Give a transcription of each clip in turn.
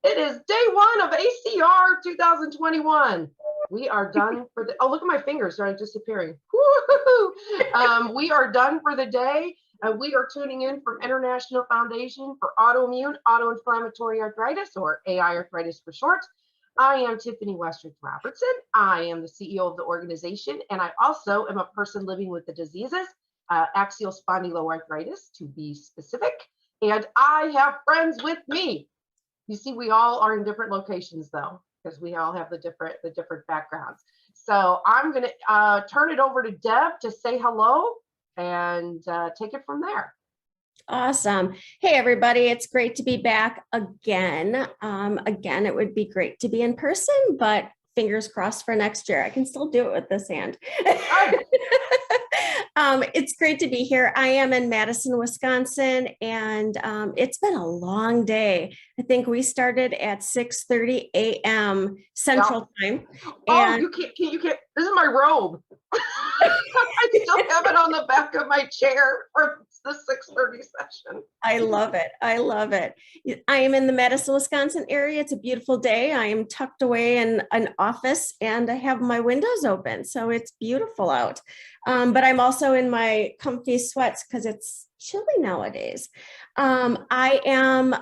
It is day one of ACR 2021. We are done for the, oh, look at my fingers, they're disappearing. We are done for the day. We are tuning in from International Foundation for Autoimmune Autoinflammatory Arthritis, or AiArthritis for short. I am Tiffany Westrich Robertson. I am the CEO of the organization, and I also am a person living with the diseases, axial spondyloarthritis to be specific. And I have friends with me. You see, we all are in different locations though, because we all have the different backgrounds. So I'm going to turn it over to Deb to say hello and take it from there. Awesome. Hey, everybody. It's great to be back again. Again, it would be great to be in person, but fingers crossed for next year. I can still do it with this hand. It's great to be here. I am in Madison, Wisconsin, and it's been a long day. I think we started at 6:30 a.m. Central Time. And you can't. This is my robe. I still have it on the back of my chair for the 6:30 session. I love it. I love it. I am in the Madison, Wisconsin area. It's a beautiful day. I am tucked away in an office and I have my windows open. So it's beautiful out. But I'm also in my comfy sweats because it's chilly nowadays. I am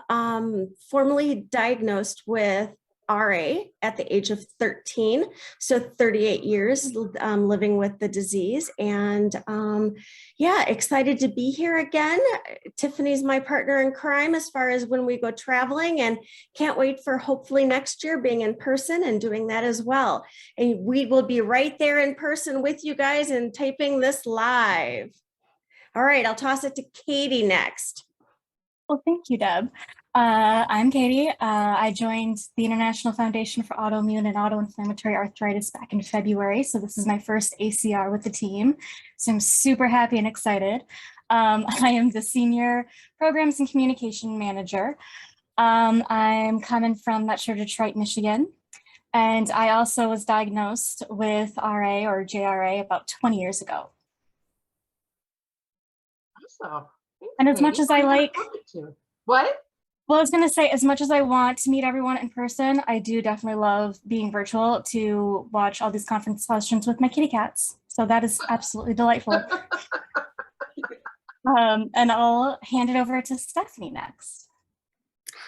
formally diagnosed with RA at the age of 13, so 38 years living with the disease, and yeah, excited to be here again. Tiffany's my partner in crime as far as when we go traveling, and can't wait for hopefully next year being in person and doing that as well. And we will be right there in person with you guys and taping this live. All right, I'll toss it to Katie next. Well, thank you, Deb. I'm Katie. I joined the International Foundation for Autoimmune and Autoinflammatory Arthritis back in February. So this is my first ACR with the team. So I'm super happy and excited. I am the Senior Programs and Communication Manager. I'm coming from Metro Detroit, Michigan. And I also was diagnosed with RA or JRA about 20 years ago. Awesome. And as much as I like... What? Well, I was going to say, as much as I want to meet everyone in person, I do definitely love being virtual to watch all these conference sessions with my kitty cats. So that is absolutely delightful. And I'll hand it over to Stephanie next.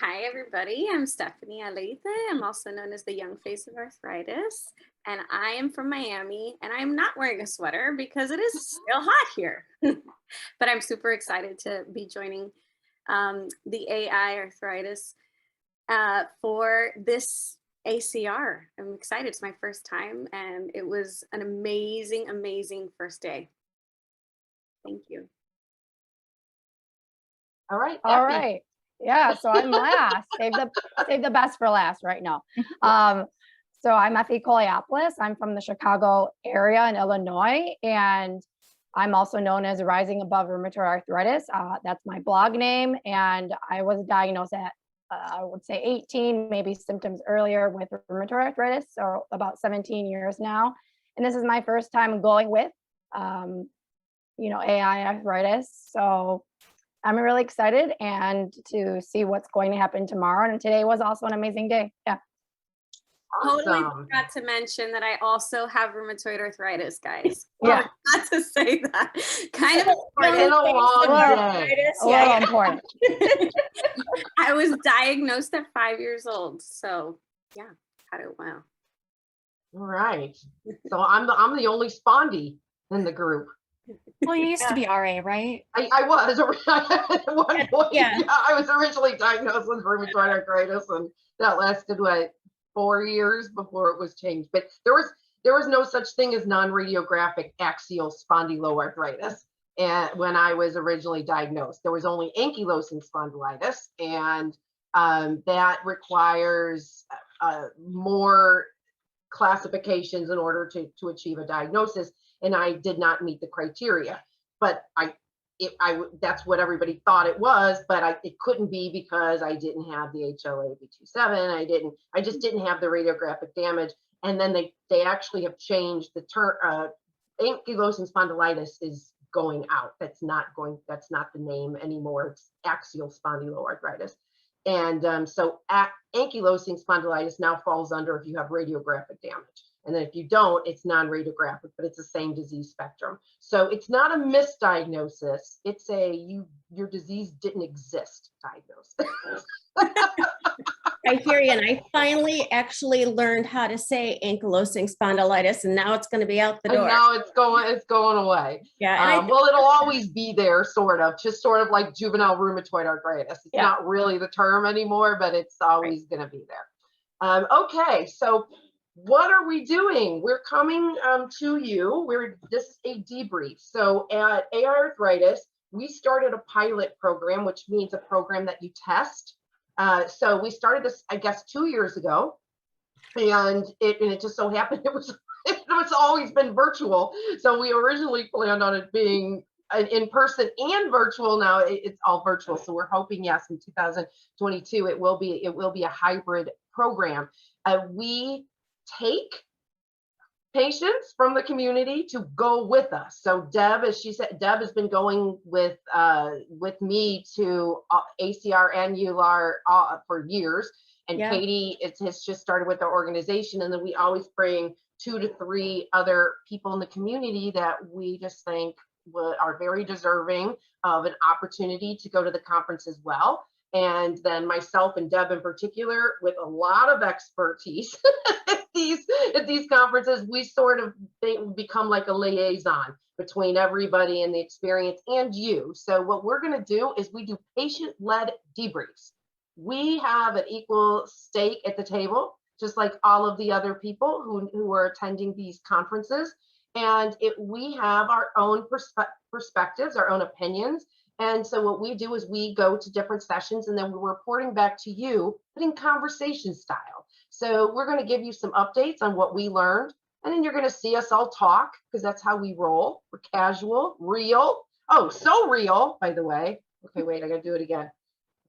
Hi, everybody. I'm Stephanie Aleite. I'm also known as the young face of arthritis. And I am from Miami, and I'm not wearing a sweater because it is still hot here. But I'm super excited to be joining the AiArthritis for this ACR. I'm excited. It's my first time, and it was an amazing, amazing first day. Thank you. All right. All right. Yeah. So I'm last. Save the best for last right now. So I'm Effie Koleopoulos. I'm from the Chicago area in Illinois, and I'm also known as Rising Above Rheumatoid Arthritis. That's my blog name. And I was diagnosed at, I would say 18, maybe symptoms earlier with rheumatoid arthritis, so about 17 years now. And this is my first time going with, AiArthritis. So I'm really excited and to see what's going to happen tomorrow. And today was also an amazing day. Yeah. Totally forgot to mention that I also have rheumatoid arthritis, guys. Yeah. Not to say that. Kind of important. I was diagnosed at 5 years old. So yeah, had it well. All right. So I'm the only spondy in the group. Well, you used to be RA, right? I was at one point. Yeah. I was originally diagnosed with rheumatoid arthritis, and that lasted 4 years before it was changed. But there was no such thing as non-radiographic axial spondyloarthritis. And when I was originally diagnosed, there was only ankylosing spondylitis, and that requires more classifications in order to achieve a diagnosis. And I did not meet the criteria, but that's what everybody thought it was, but it couldn't be because I didn't have the HLA-B27. I just didn't have the radiographic damage. And then they actually have changed the term. Ankylosing spondylitis is going out. That's not the name anymore. It's axial spondyloarthritis. So ankylosing spondylitis now falls under if you have radiographic damage. And then if you don't, it's non-radiographic, but it's the same disease spectrum. So it's not a misdiagnosis. It's your disease didn't exist diagnosis. I hear you. And I finally actually learned how to say ankylosing spondylitis, and now it's going to be out the door. And now it's going away. Yeah. Well, it'll always be there, sort of like juvenile rheumatoid arthritis. It's not really the term anymore, but it's always going to be there. Okay, so what are we doing? We're coming to you. This is a debrief. So at AiArthritis, we started a pilot program, which means a program that you test. So we started this, I guess, 2 years ago, and it just so happened it's always been virtual. So we originally planned on it being in person and virtual. Now it's all virtual. So we're hoping, yes, in 2022 it will be a hybrid program. We take patients from the community to go with us. So Deb, as she said, Deb has been going with me to ACR and EULAR for years. And Katie has just started with our organization. And then we always bring 2 to 3 other people in the community that we just think are very deserving of an opportunity to go to the conference as well. And then myself and Deb in particular, with a lot of expertise at these conferences, we sort of become like a liaison between everybody and the experience and you. So what we're going to do is we do patient-led debriefs. We have an equal stake at the table, just like all of the other people who are attending these conferences. And we have our own perspectives, our own opinions. And so what we do is we go to different sessions and then we're reporting back to you, but in conversation style. So we're going to give you some updates on what we learned. And then you're going to see us all talk, because that's how we roll. We're casual, real. Oh, so real, by the way. Okay, wait, I got to do it again.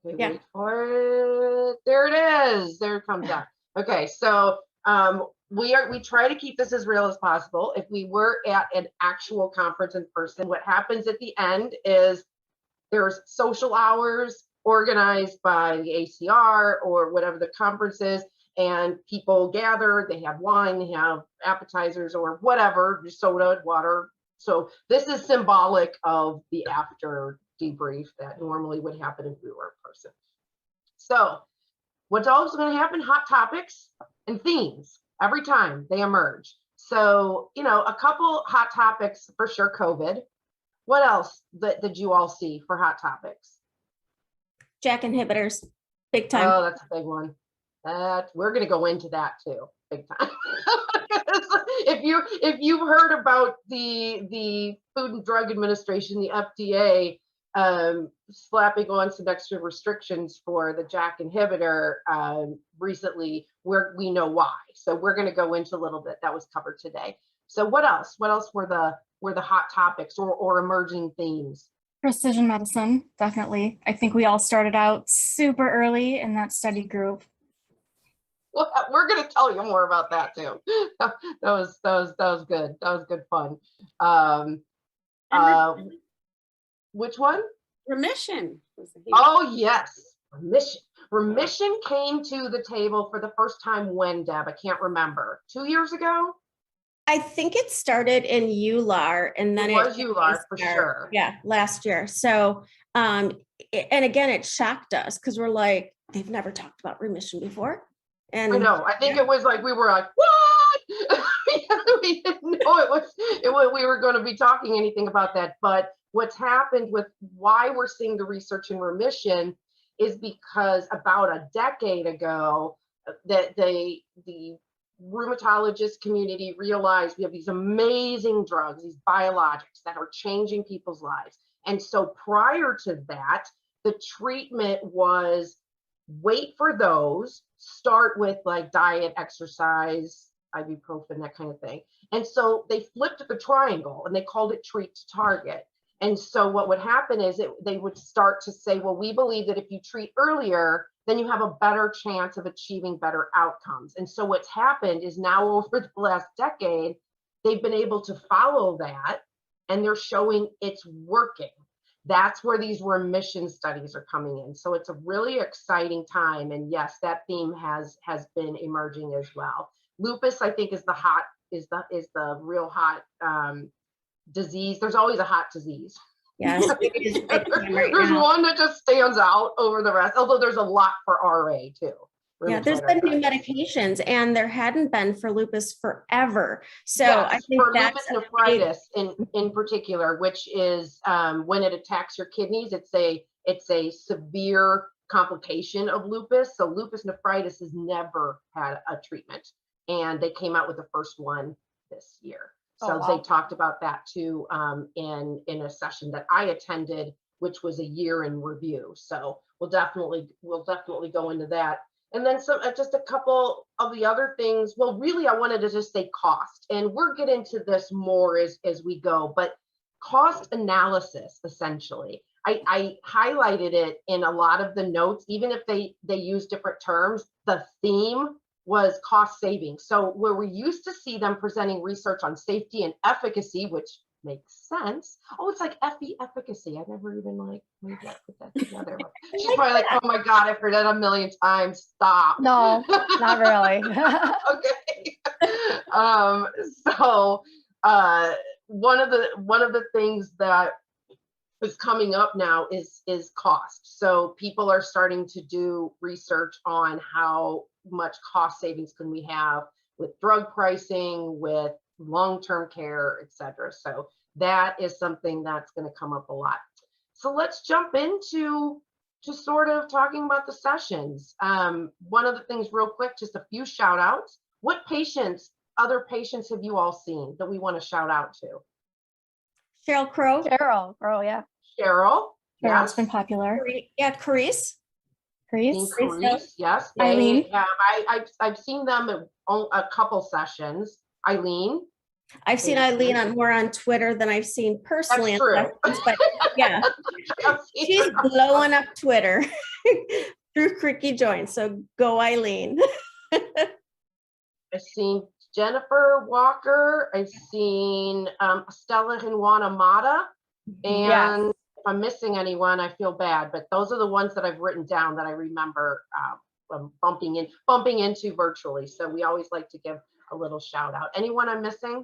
Okay, wait for it. There it is. There it comes out. Okay, so we try to keep this as real as possible. If we were at an actual conference in person, what happens at the end is there's social hours organized by the ACR or whatever the conference is, and people gather, they have wine, they have appetizers or whatever, soda, water. So this is symbolic of the after debrief that normally would happen if we were in person. So what's also going to happen? Hot topics and themes every time they emerge. So, a couple hot topics for sure, COVID. What else did you all see for hot topics? JAK inhibitors, big time. Oh, that's a big one. We're going to go into that too, big time. if you've heard about the Food and Drug Administration, the FDA, slapping on some extra restrictions for the JAK inhibitor recently, we know why. So we're going to go into a little bit. That was covered today. So what else? What else were the hot topics or emerging themes? Precision medicine, definitely. I think we all started out super early in that study group. Well, we're going to tell you more about that too. That was good. That was good fun. Which one? Remission. Oh yes, Remission. Remission came to the table for the first time when, Deb? I can't remember. 2 years ago? I think it started in EULAR, and then it was EULAR for sure. Yeah, last year. So, and again, it shocked us because we're like, they've never talked about remission before. And I know. I think it was like we were like, what? We didn't know we were going to be talking anything about that. But what's happened with why we're seeing the research in remission is because about a decade ago, that the rheumatologist community realized we have these amazing drugs, these biologics that are changing people's lives. And so prior to that, the treatment was wait for those, start with like diet, exercise, ibuprofen, that kind of thing. And so they flipped the triangle and they called it treat to target. And so what would happen is they would start to say, well, we believe that if you treat earlier, then you have a better chance of achieving better outcomes. And so what's happened is now over the last decade, they've been able to follow that and they're showing it's working. that's where these remission studies are coming in. So it's a really exciting time. And yes, that theme has been emerging as well. Lupus, I think, is the real hot disease. There's always a hot disease. Yes, it is big time right There's now. one that just stands out over the rest, although there's a lot for RA too. Yeah, there's been new medications, and there hadn't been for lupus forever. So yes, I think for that's lupus nephritis in particular, which is when it attacks your kidneys, it's a severe complication of lupus. So lupus nephritis has never had a treatment, and they came out with the first one this year. So they talked about that too in a session that I attended, which was a year in review. So we'll definitely go into that. And then some, just a couple of the other things. Well, really, I wanted to just say cost, and we'll get into this more as we go, but cost analysis, essentially. I highlighted it in a lot of the notes, even if they use different terms. The theme was cost savings. So where we used to see them presenting research on safety and efficacy, which makes sense. Oh, it's like efficacy. I never even put that together. She's probably like, oh my God, I've heard that a million times. Stop. No, not really. Okay. So one of the things that is coming up now is cost. So people are starting to do research on how much cost savings can we have with drug pricing, with long-term care, et cetera. So that is something that's going to come up a lot. So let's jump into just sort of talking about the sessions. One of the things real quick, just a few shout outs. What other patients have you all seen that we want to shout out to? Cheryl Crow. Cheryl, yeah. Cheryl. Cheryl's been popular. Yeah, Carice. Carice, yes. Eileen. I've seen them at a couple sessions. Eileen. I've seen Eileen more on Twitter than I've seen personally. That's true. But yeah, she's blowing up Twitter through Cricky Joint. So go Eileen. I've seen Jennifer Walker. I've seen Stella Hinwana-Mata. And if I'm missing anyone, I feel bad. But those are the ones that I've written down that I remember bumping into virtually. So we always like to give a little shout out. Anyone I'm missing?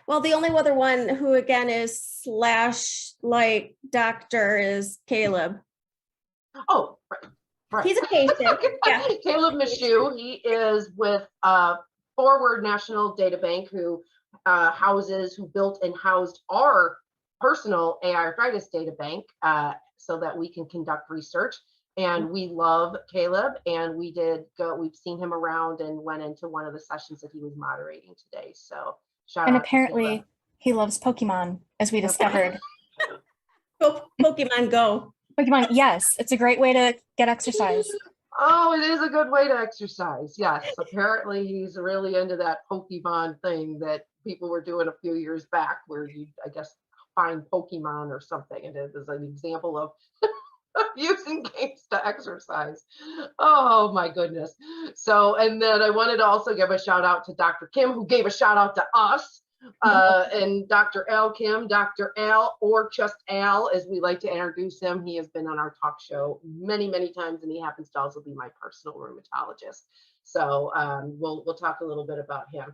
Well, the only other one who again is / doctor is Caleb. Oh, right. He's a patient. Yeah. Caleb Michoud. He is with Forward National Data Bank, who built and housed our personal AiArthritis data bank so that we can conduct research. And we love Caleb, and we've seen him around and went into one of the sessions that he was moderating today. So shout out. And apparently he loves Pokemon, as we discovered. Pokemon Go. Pokemon, yes, it's a great way to get exercise. Oh, it is a good way to exercise. Yes, apparently he's really into that Pokemon thing that people were doing a few years back, where you, I guess, find Pokemon or something, and it is an example of using games to exercise. Oh my goodness. So, and then I wanted to also give a shout out to Dr. Kim, who gave a shout out to us, and Dr. Al Kim, Dr. Al, or just Al, as we like to introduce him. He has been on our talk show many, many times, and he happens to also be my personal rheumatologist. So we'll talk a little bit about him.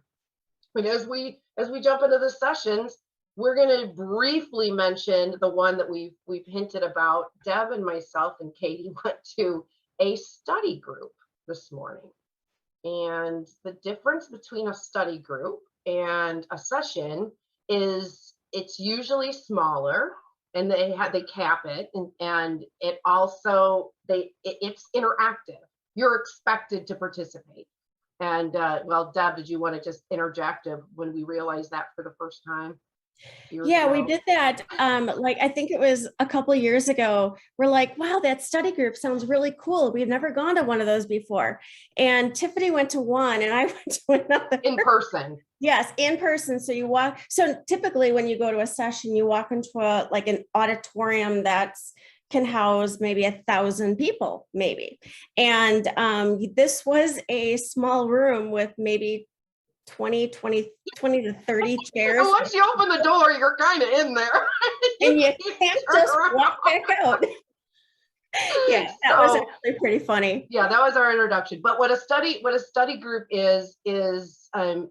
But as we jump into the sessions, we're going to briefly mention the one that we've hinted about. Deb and myself and Katie went to a study group this morning. And the difference between a study group and a session is it's usually smaller, and they cap it, and it also it's interactive. You're expected to participate. And well, Deb, did you want to just interject when we realized that for the first time? Yeah, we did that. I think it was a couple of years ago. We're like, wow, that study group sounds really cool. We've never gone to one of those before. And Tiffany went to one, and I went to another. In person. Yes, in person. So you walk. So typically, when you go to a session, you walk into an auditorium that's can house maybe 1,000 people, maybe. And this was a small room with maybe 20 to 30 chairs. And once you open the door, you're kind of in there. And you can't turn just around. walk back out. Yeah, that was So, actually pretty funny. yeah, that was our introduction. But what a study group is on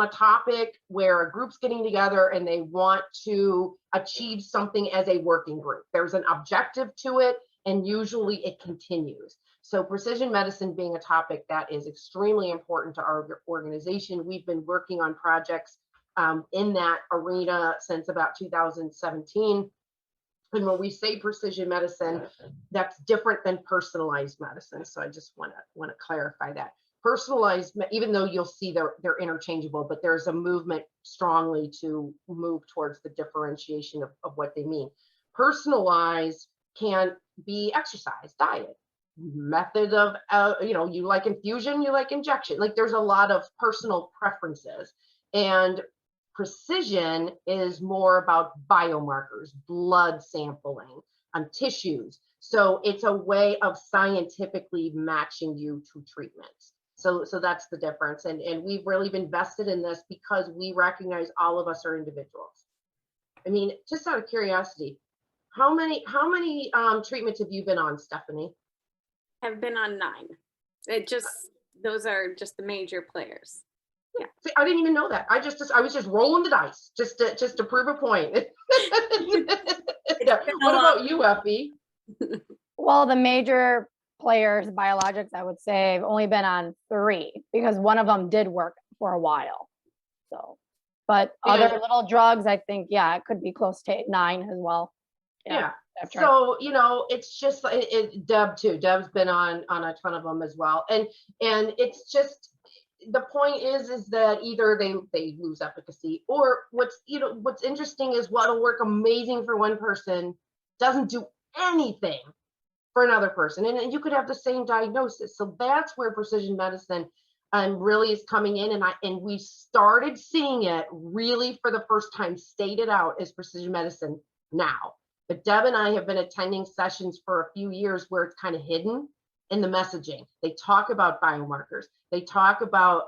a topic where a group's getting together and they want to achieve something as a working group. There's an objective to it, and usually it continues. So precision medicine being a topic that is extremely important to our organization. We've been working on projects in that arena since about 2017. And when we say precision medicine, that's different than personalized medicine. So I just want to clarify that. Personalized, even though you'll see they're interchangeable, but there's a movement strongly to move towards the differentiation of what they mean. Personalized can be exercise, diet, method of, you like infusion, you like injection. Like there's a lot of personal preferences. And precision is more about biomarkers, blood sampling, tissues. So it's a way of scientifically matching you to treatments. So that's the difference. And we've really been vested in this because we recognize all of us are individuals. I mean, just out of curiosity, how many treatments have you been on, Stephanie? I've been on 9. Those are just the major players. Yeah. See, I didn't even know that. I was just rolling the dice just to prove a point. Yeah. What about you, Effie? Well, the major players, biologics, I would say I've only been on 3 because one of them did work for a while. So, but other little drugs, I think, yeah, it could be close to 9 as well. Yeah. So, it's just Deb too. Deb's been on a ton of them as well. And it's just, the point is that either they lose efficacy, or what's interesting is what'll work amazing for one person doesn't do anything for another person. And you could have the same diagnosis. So that's where precision medicine really is coming in. And we started seeing it really for the first time stated out as precision medicine now. But Deb and I have been attending sessions for a few years where it's kind of hidden in the messaging. They talk about biomarkers. They talk about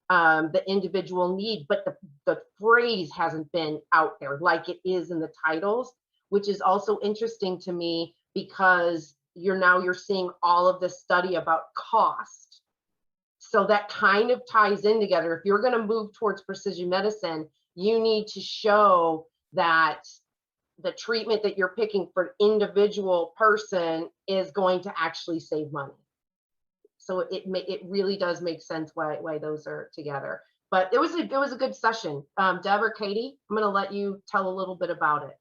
the individual need, but the phrase hasn't been out there like it is in the titles, which is also interesting to me because you're seeing all of this study about cost. So that kind of ties in together. If you're going to move towards precision medicine, you need to show that the treatment that you're picking for an individual person is going to actually save money. So it really does make sense why those are together. But it was a good session. Deb or Katie, I'm going to let you tell a little bit about it.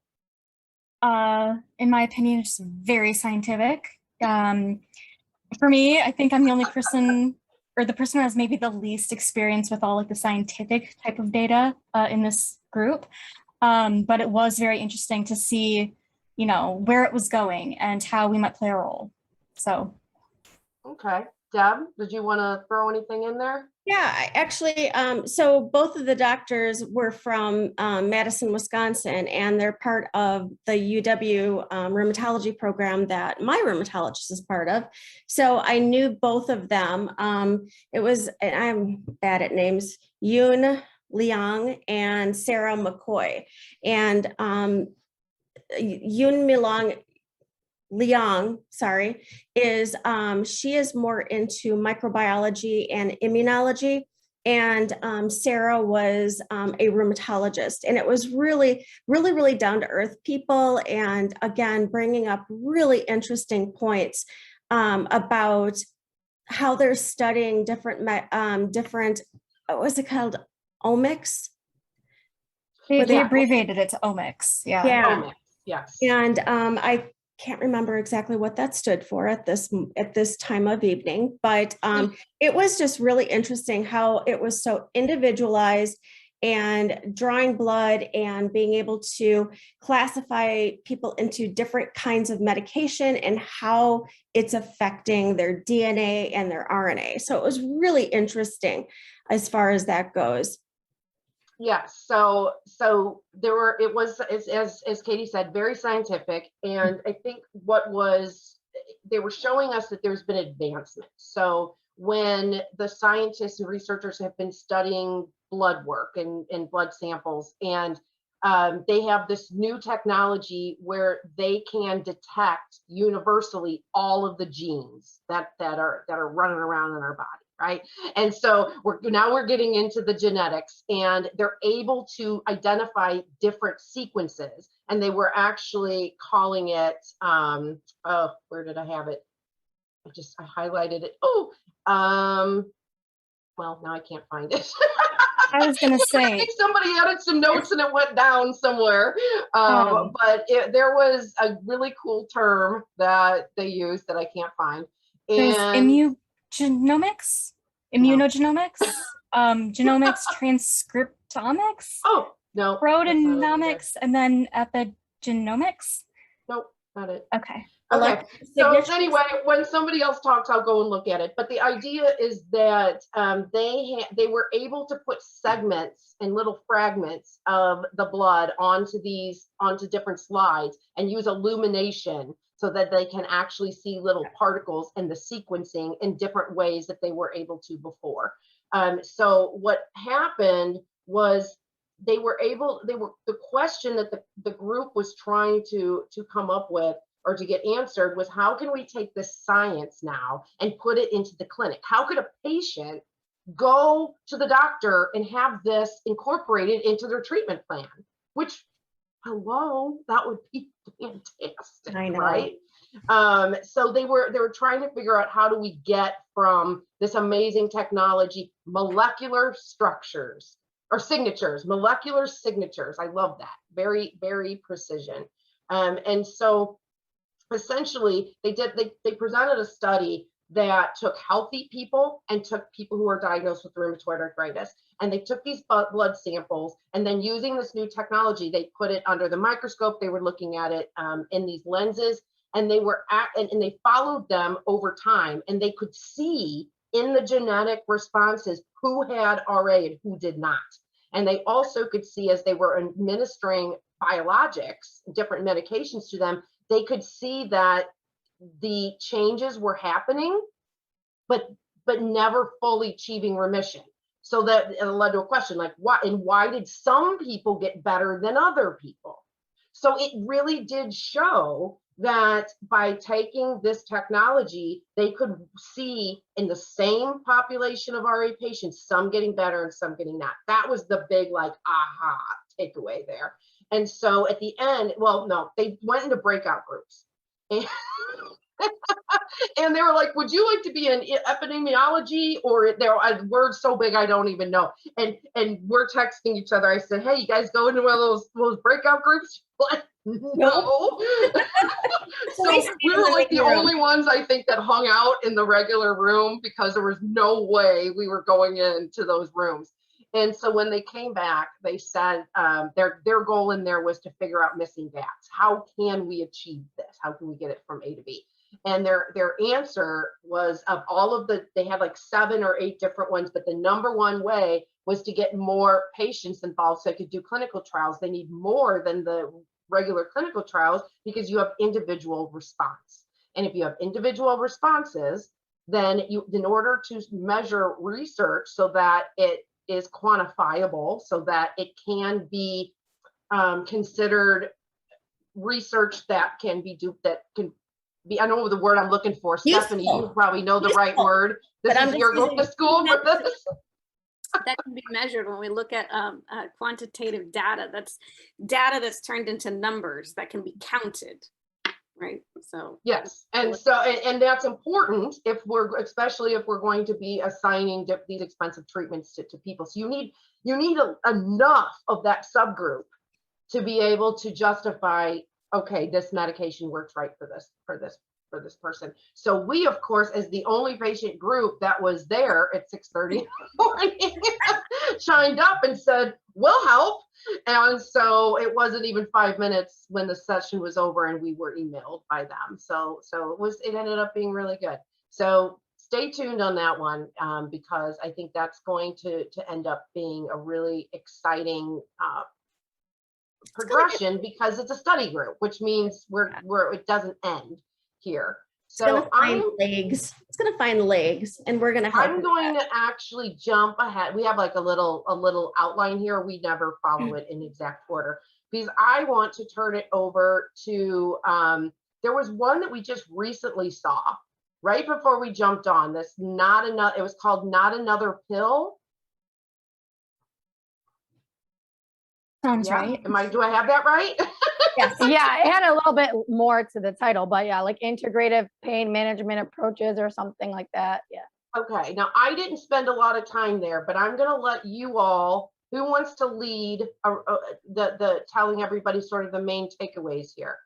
In my opinion, it's very scientific. For me, I think I'm the only person, or the person who has maybe the least experience with all like the scientific type of data in this group. But it was very interesting to see, where it was going and how we might play a role. So. Okay. Deb, did you want to throw anything in there? Yeah, actually, so both of the doctors were from Madison, Wisconsin, and they're part of the UW rheumatology program that my rheumatologist is part of. So I knew both of them. It was, and I'm bad at names, Yoon Liang and Sarah McCoy. And Yoon Liang, is she is more into microbiology and immunology, and Sarah was a rheumatologist, and it was really down to earth people, and again bringing up really interesting points about how they're studying different what's it called, omics. They abbreviated it to omics. Yeah. Omics, yes. And I can't remember exactly what that stood for at this time of evening, but it was just really interesting how it was so individualized and drawing blood and being able to classify people into different kinds of medication and how it's affecting their DNA and their RNA. So it was really interesting as far as that goes. Yes. So it was, as Katie said, very scientific. And I think what was they were showing us that there's been advancement. So when the scientists and researchers have been studying blood work and blood samples, and they have this new technology where they can detect universally all of the genes that are running around in our body, right? And so we're getting into the genetics, and they're able to identify different sequences. And they were actually calling it, oh, where did I have it? I highlighted it. Oh, well, now I can't find it. I was going to I say, think somebody added some notes and it went down somewhere. But there was a really cool term that they used that I can't find. there's And immunogenomics, genomics, transcriptomics, oh, no. proteomics, and then epigenomics. Nope, not it. Okay. Okay, so anyway, when somebody else talks, I'll go and look at it. But the idea is that they were able to put segments and little fragments of the blood onto different slides and use illumination so that they can actually see little particles and the sequencing in different ways that they were able to before. So what happened was the question that the group was trying to come up with or to get answered was, how can we take this science now and put it into the clinic? How could a patient go to the doctor and have this incorporated into their treatment plan? Which, hello, that would be fantastic, I know. right? So they were trying to figure out, how do we get from this amazing technology, molecular structures or signatures, molecular signatures. I love that. Very, very precision. And so essentially they presented a study that took healthy people and took people who were diagnosed with rheumatoid arthritis, and they took these blood samples, and then using this new technology, they put it under the microscope. They were looking at it in these lenses, and and they followed them over time, and they could see in the genetic responses who had RA and who did not. And they also could see, as they were administering biologics, different medications to them, they could see that the changes were happening, but never fully achieving remission. So that it led to a question like, why did some people get better than other people? So it really did show that by taking this technology, they could see in the same population of RA patients, some getting better and some getting not. That was the big aha takeaway there. And so at the end, well, no, they went into breakout groups. And they were like, would you like to be in epidemiology? Or there are words so big I don't even know. And we're texting each other. I said, hey, you guys go into one of those breakout groups? What? No. So we were like the only ones, I think, that hung out in the regular room, because there was no way we were going into those rooms. And so when they came back, they said their goal in there was to figure out missing gaps. How can we achieve this? How can we get it from A to B? And their answer was, of all of they had like 7 or 8 different ones, but the number one way was to get more patients involved so they could do clinical trials. They need more than the regular clinical trials because you have individual response. And if you have individual responses, then in order to measure research so that it is quantifiable, so that it can be considered research that can be I know the word I'm looking for. Useful. Stephanie, you probably know the right word. You're going to school for this. That can be measured when we look at quantitative data. That's data that's turned into numbers that can be counted, right? So yes, and that's important especially if we're going to be assigning these expensive treatments to people. So you need enough of that subgroup to be able to justify, okay, this medication works right for this person. So we, of course, as the only patient group that was there at 6:30 in the morning, chimed up and said, we'll help. And so it wasn't even 5 minutes when the session was over and we were emailed by them. So it ended up being really good. So stay tuned on that one, because I think that's going to end up being a really exciting progression, because it's a study group, which means it doesn't end here. gonna So find legs. It's gonna find legs, and we're gonna help. I'm going to actually jump ahead. We have like a little outline here. We never follow it in exact order because I want to turn it over to, there was one that we just recently saw right before we jumped on this. Not enough. It was called Not Another Pill. Sounds Yeah. right. Do I have that right? Yes. Yeah, it had a little bit more to the title, but yeah, like integrative pain management approaches or something like that. Yeah. Okay, now I didn't spend a lot of time there, but I'm going to let you all, who wants to lead the telling everybody sort of the main takeaways here?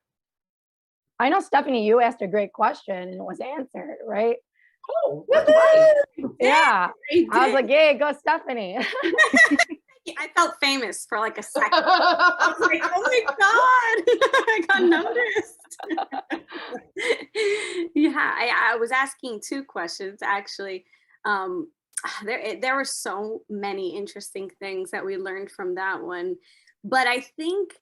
I know, Stephanie, you asked a great question and it was answered, right? Oh, that's right. Yeah. I was like, yay, go Stephanie. I felt famous for like a second. I was like, oh my God, I got noticed. Yeah, I was asking two questions actually. There were so many interesting things that we learned from that one. But I think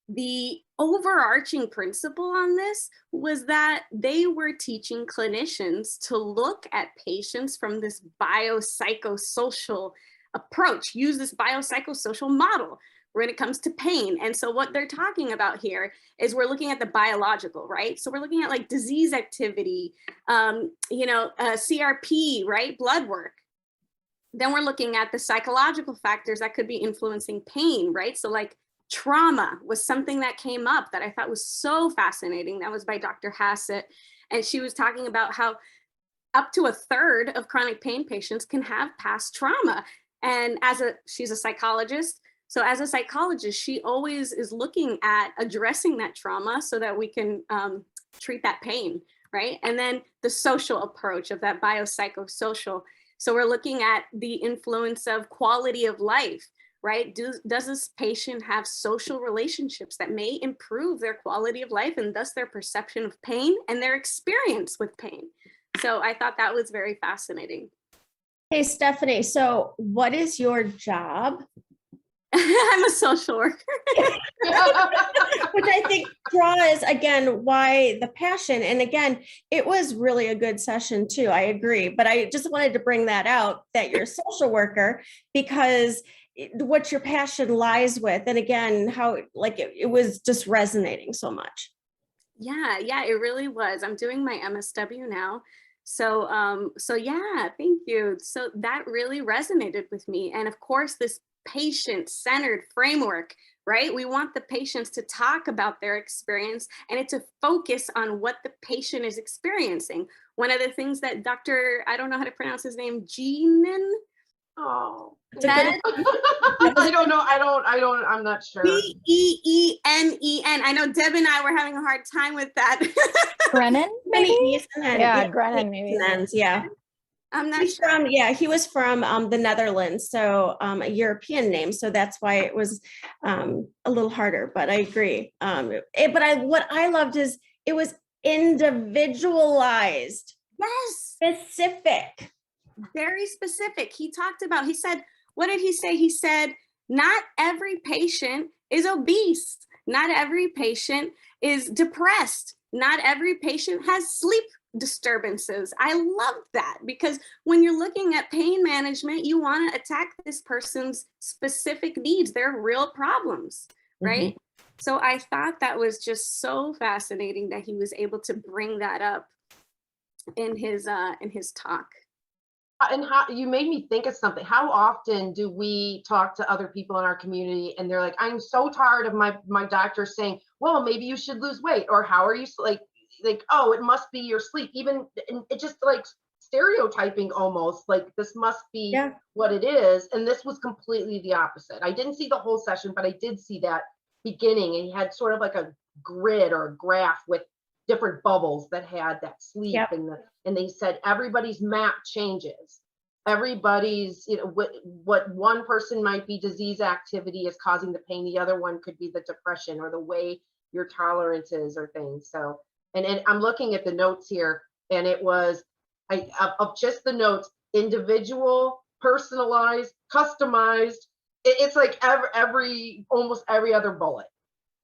the overarching principle on this was that they were teaching clinicians to look at patients from this biopsychosocial approach, use this biopsychosocial model when it comes to pain. And so what they're talking about here is we're looking at the biological, right? So we're looking at like disease activity, CRP, right? Blood work. Then we're looking at the psychological factors that could be influencing pain, right? So like trauma was something that came up that I thought was so fascinating. That was by Dr. Hassett. And she was talking about how up to a third of chronic pain patients can have past trauma. And she's a psychologist. So as a psychologist, she always is looking at addressing that trauma so that we can treat that pain, right? And then the social approach of that biopsychosocial. So we're looking at the influence of quality of life, right? Does this patient have social relationships that may improve their quality of life and thus their perception of pain and their experience with pain? So I thought that was very fascinating. Hey, Stephanie, so what is your job? I'm a social worker. Which I think draws, again, why the passion. And again, it was really a good session too. I agree. But I just wanted to bring that out, that you're a social worker, because what your passion lies with. And again, how like it was just resonating so much. Yeah, it really was. I'm doing my MSW now. So yeah, thank you. So that really resonated with me. And of course, this patient-centered framework, right? We want the patients to talk about their experience and it's a focus on what the patient is experiencing. One of the things that I don't know how to pronounce his name, Jeenan. Oh, said, I don't know. I'm not sure. Beenen. I know Deb and I were having a hard time with that. Brennan, maybe? Yeah, Brennan, maybe. Yeah. I'm not sure. He was from the Netherlands, so a European name. So that's why it was a little harder, but I agree. What I loved is it was individualized. Yes. Specific. Very specific. He said, what did he say? He said, not every patient is obese. Not every patient is depressed. Not every patient has sleep disturbances. I love that because when you're looking at pain management, you want to attack this person's specific needs, their real problems, right? Mm-hmm. So I thought that was just so fascinating that he was able to bring that up in his talk. And how you made me think of something. How often do we talk to other people in our community and they're like, I'm so tired of my doctor saying, well, maybe you should lose weight, or how are you, like, oh, it must be your sleep. Even it just like stereotyping almost, like this must be what it is. And this was completely the opposite. I didn't see the whole session, but I did see that beginning, and he had sort of like a grid or a graph with different bubbles that had that sleep, and they said everybody's map changes. Everybody's, what one person might be disease activity is causing the pain, the other one could be the depression or the way your tolerance is or things. So, and I'm looking at the notes here, and it was of just the notes, individual, personalized, customized. It's like almost every other bullet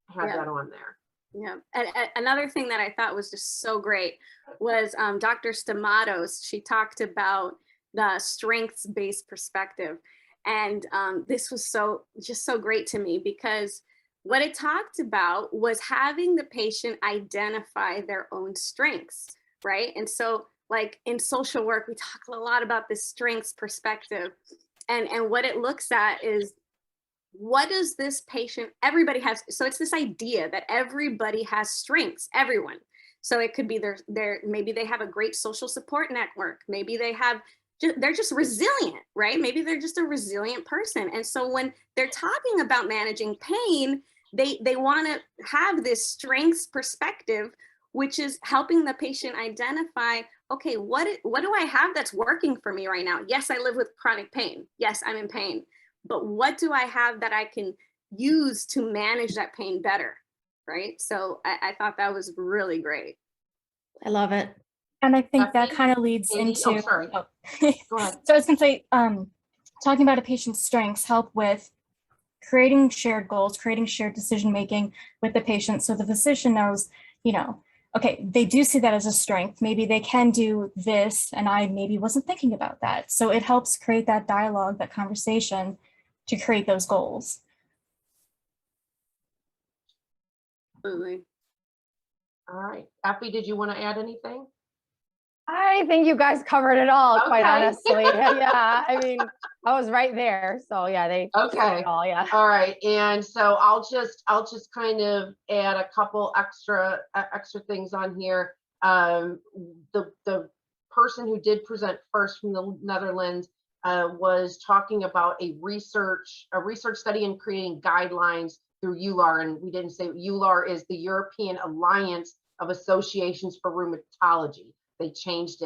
had that on there. Yeah. And another thing that I thought was just so great was Dr. Stamatos. She talked about the strengths-based perspective. And this was just so great to me, because what it talked about was having the patient identify their own strengths, right? And so like in social work, we talk a lot about this strengths perspective. And what it looks at is, what does this patient, everybody has, so it's this idea that everybody has strengths, everyone. So it could be maybe they have a great social support network. Maybe they're just resilient, right? Maybe they're just a resilient person. And so when they're talking about managing pain, they want to have this strengths perspective, which is helping the patient identify, okay, what do I have that's working for me right now? Yes, I live with chronic pain. Yes, I'm in pain. But what do I have that I can use to manage that pain better, right? So I thought that was really great. I love it. And I think that Becky? kind of leads Amy? into, Oh, sorry. oh. Go ahead. So I was gonna say, talking about a patient's strengths help with creating shared goals, creating shared decision-making with the patient. So the physician knows, okay, they do see that as a strength. Maybe they can do this, and I maybe wasn't thinking about that. So it helps create that dialogue, that conversation to create those goals. Absolutely. All right. Effie, did you want to add anything? I think you guys covered it all, quite Okay. honestly. Yeah, I mean, I was right there. So yeah, they Okay. covered it all, yeah. All right. And so I'll just kind of add a couple extra things on here. The person who did present first from the Netherlands was talking about a research study in creating guidelines through EULAR, and we didn't say EULAR is the European Alliance of Associations for Rheumatology. They changed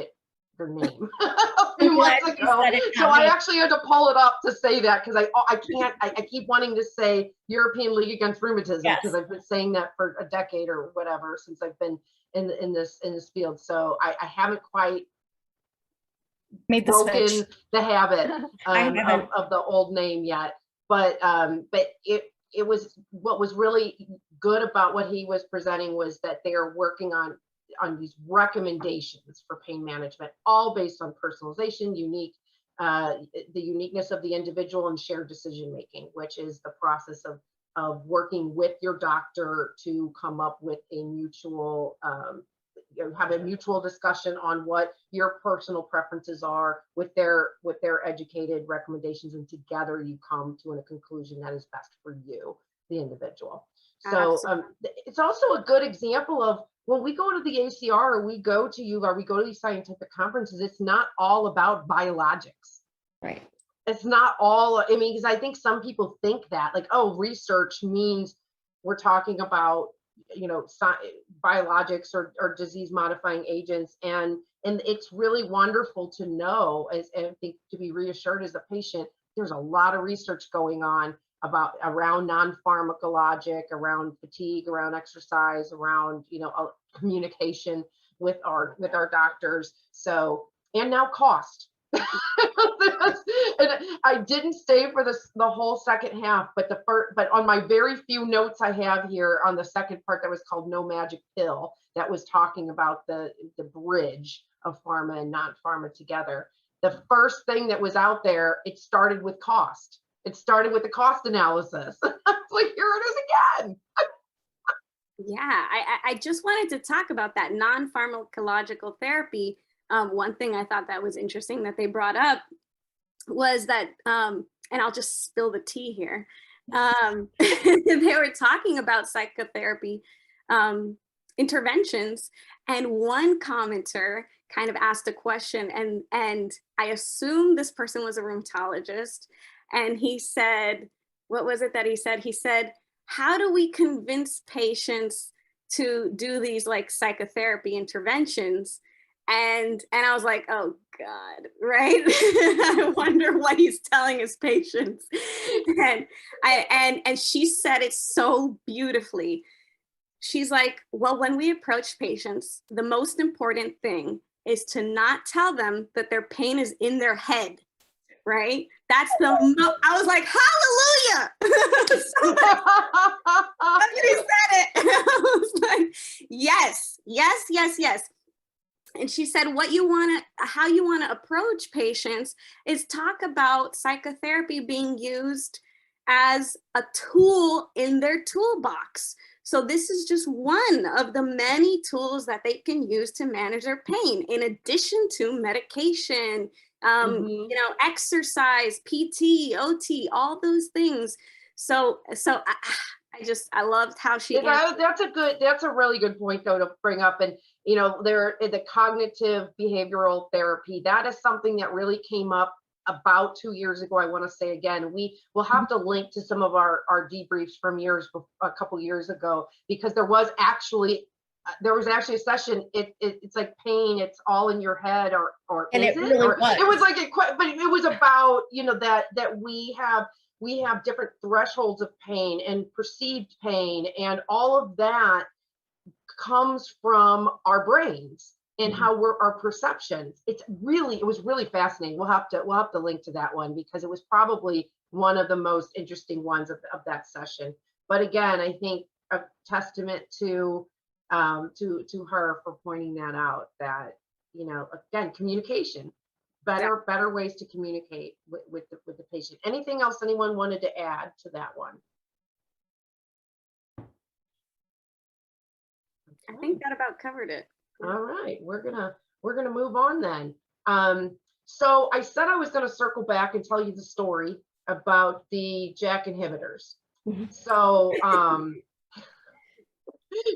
their name a few months ago. So I actually had to pull it up to say that, because I keep wanting to say European League Against Rheumatism, because I've been saying that for a decade or whatever since I've been in this field. So I haven't quite Made the broken switch. the habit of the old name yet. But it was, what was really good about what he was presenting was that they are working on these recommendations for pain management, all based on personalization, the uniqueness of the individual, and shared decision making, which is the process of working with your doctor to come up with a mutual have a mutual discussion on what your personal preferences are with their educated recommendations, and together you come to a conclusion that is best for you, the individual. So it's also a good example of, when we go to the ACR or we go to EULAR, we go to these scientific conferences, it's not all about biologics. Right. It's not all, I mean, because I think some people think that, like, oh, research means we're talking about, biologics or disease modifying agents. And it's really wonderful to know, and I think to be reassured as a patient, there's a lot of research going on around non-pharmacologic, around fatigue, around exercise, around communication with our doctors. So, and now cost. And I didn't stay for the whole second half, but on my very few notes I have here on the second part that was called No Magic Pill, that was talking about the bridge of pharma and non-pharma together. The first thing that was out there, it started with cost. It started with the cost analysis. It's like, here it is again. Yeah, I just wanted to talk about that non-pharmacological therapy. One thing I thought that was interesting that they brought up was that, and I'll just spill the tea here. They were talking about psychotherapy interventions, and one commenter kind of asked a question, and I assume this person was a rheumatologist, and he said, what was it that he said? He said, how do we convince patients to do these like psychotherapy interventions? And I was like, oh God, right? I wonder what he's telling his patients. And she said it so beautifully. She's like, well, when we approach patients, the most important thing is to not tell them that their pain is in their head. right? That's I was like, hallelujah. Somebody said it. I was like, yes, yes, yes, yes. And she said, how you want to approach patients is talk about psychotherapy being used as a tool in their toolbox. So this is just one of the many tools that they can use to manage their pain, in addition to medication, exercise, PT, OT, all those things. So I loved how she answered. That's a really good point though to bring up. And the cognitive behavioral therapy, that is something that really came up about 2 years ago. I want to say again, we will have to link to some of our debriefs from a couple years ago, because there was actually a session. It's like pain. It's all in your head, and is it really or, was. it was like but it was about that we have different thresholds of pain and perceived pain, and all of that comes from our brains and how our perceptions. It was really fascinating. We'll have to link to that one, because it was probably one of the most interesting ones of that session. But again, I think a testament to her for pointing that out, that again, communication, better ways to communicate with the patient. Anything else anyone wanted to add to that one? I think that about covered it. All right, we're gonna move on then. So I said I was gonna circle back and tell you the story about the JAK inhibitors. So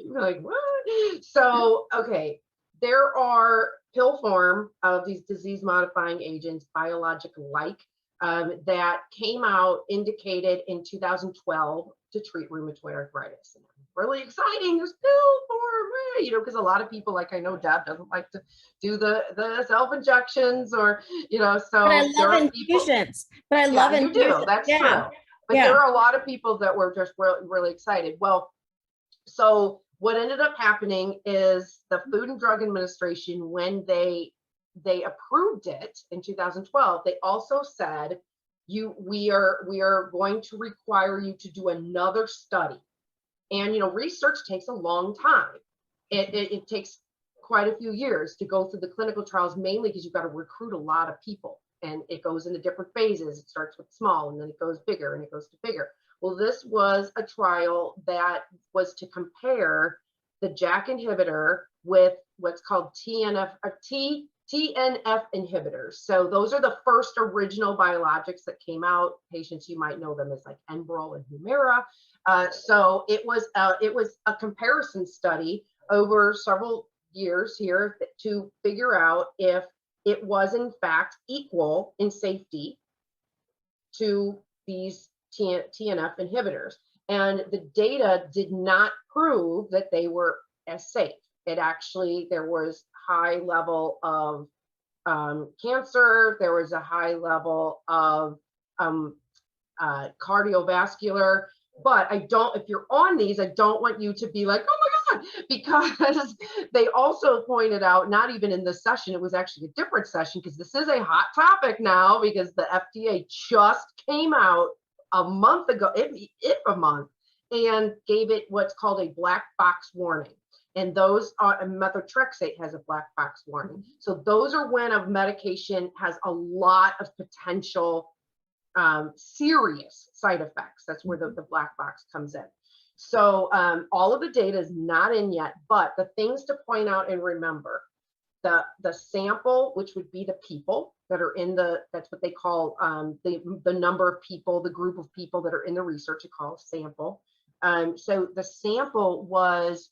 you're like, what? So okay, there are pill form of these disease modifying agents, biologic like, that came out indicated in 2012 to treat rheumatoid arthritis. Really exciting, there's pill form, because a lot of people, like I know Deb doesn't like to do the self-injections, or so. But I love infusions. But I love infusions. You do, that's true. But there are a lot of people that were just really, really excited. Well, so what ended up happening is the Food and Drug Administration, when they approved it in 2012, they also said, we are going to require you to do another study. And research takes a long time. It takes quite a few years to go through the clinical trials, mainly because you've got to recruit a lot of people, and it goes into different phases. It starts with small, and then it goes bigger, and it goes to bigger. Well, this was a trial that was to compare the JAK inhibitor with what's called TNF inhibitors. So those are the first original biologics that came out. Patients, you might know them as like Enbrel and Humira. So it was a comparison study over several years here to figure out if it was in fact equal in safety to these TNF inhibitors. And the data did not prove that they were as safe. There was high level of cancer. There was a high level of cardiovascular. But if you're on these, I don't want you to be like, oh my God, because they also pointed out, not even in this session, it was actually a different session, because this is a hot topic now, because the FDA just came out a month ago, if a month, and gave it what's called a black box warning. And those are, methotrexate has a black box warning. So those are when a medication has a lot of potential serious side effects. That's where the black box comes in. So all of the data is not in yet, but the things to point out and remember, the sample, which would be the people that are in that's what they call the number of people, the group of people that are in the research, it calls sample. So the sample was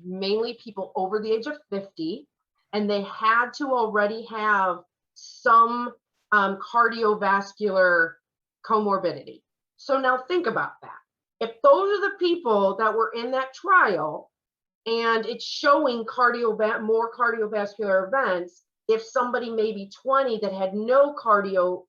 mainly people over the age of 50, and they had to already have some cardiovascular comorbidity. So now think about that. If those are the people that were in that trial, and it's showing more cardiovascular events, if somebody maybe 20 that had no cardio,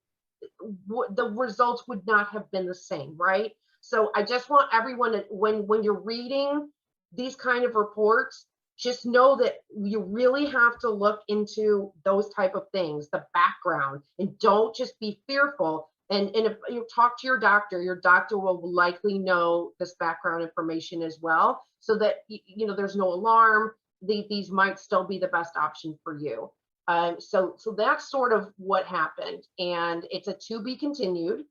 the results would not have been the same, right? So I just want everyone to, when you're reading these kind of reports, just know that you really have to look into those type of things, the background, and don't just be fearful. And if you talk to your doctor will likely know this background information as well, so that there's no alarm. These might still be the best option for you. So that's sort of what happened, and it's a to be continued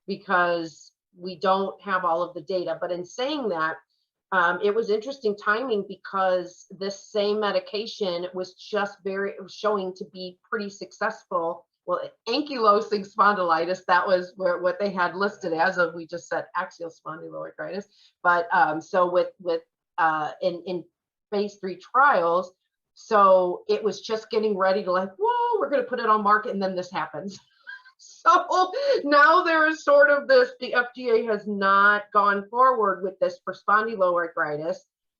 because we don't have all of the data. But in saying that, it was interesting timing because this same medication was showing to be pretty successful. Well, ankylosing spondylitis, that was what they had listed as of, we just said axial spondyloarthritis. But so in phase 3 trials, so it was just getting ready to whoa, we're going to put it on market, and then this happens. So now there is sort of this, the FDA has not gone forward with this for spondyloarthritis,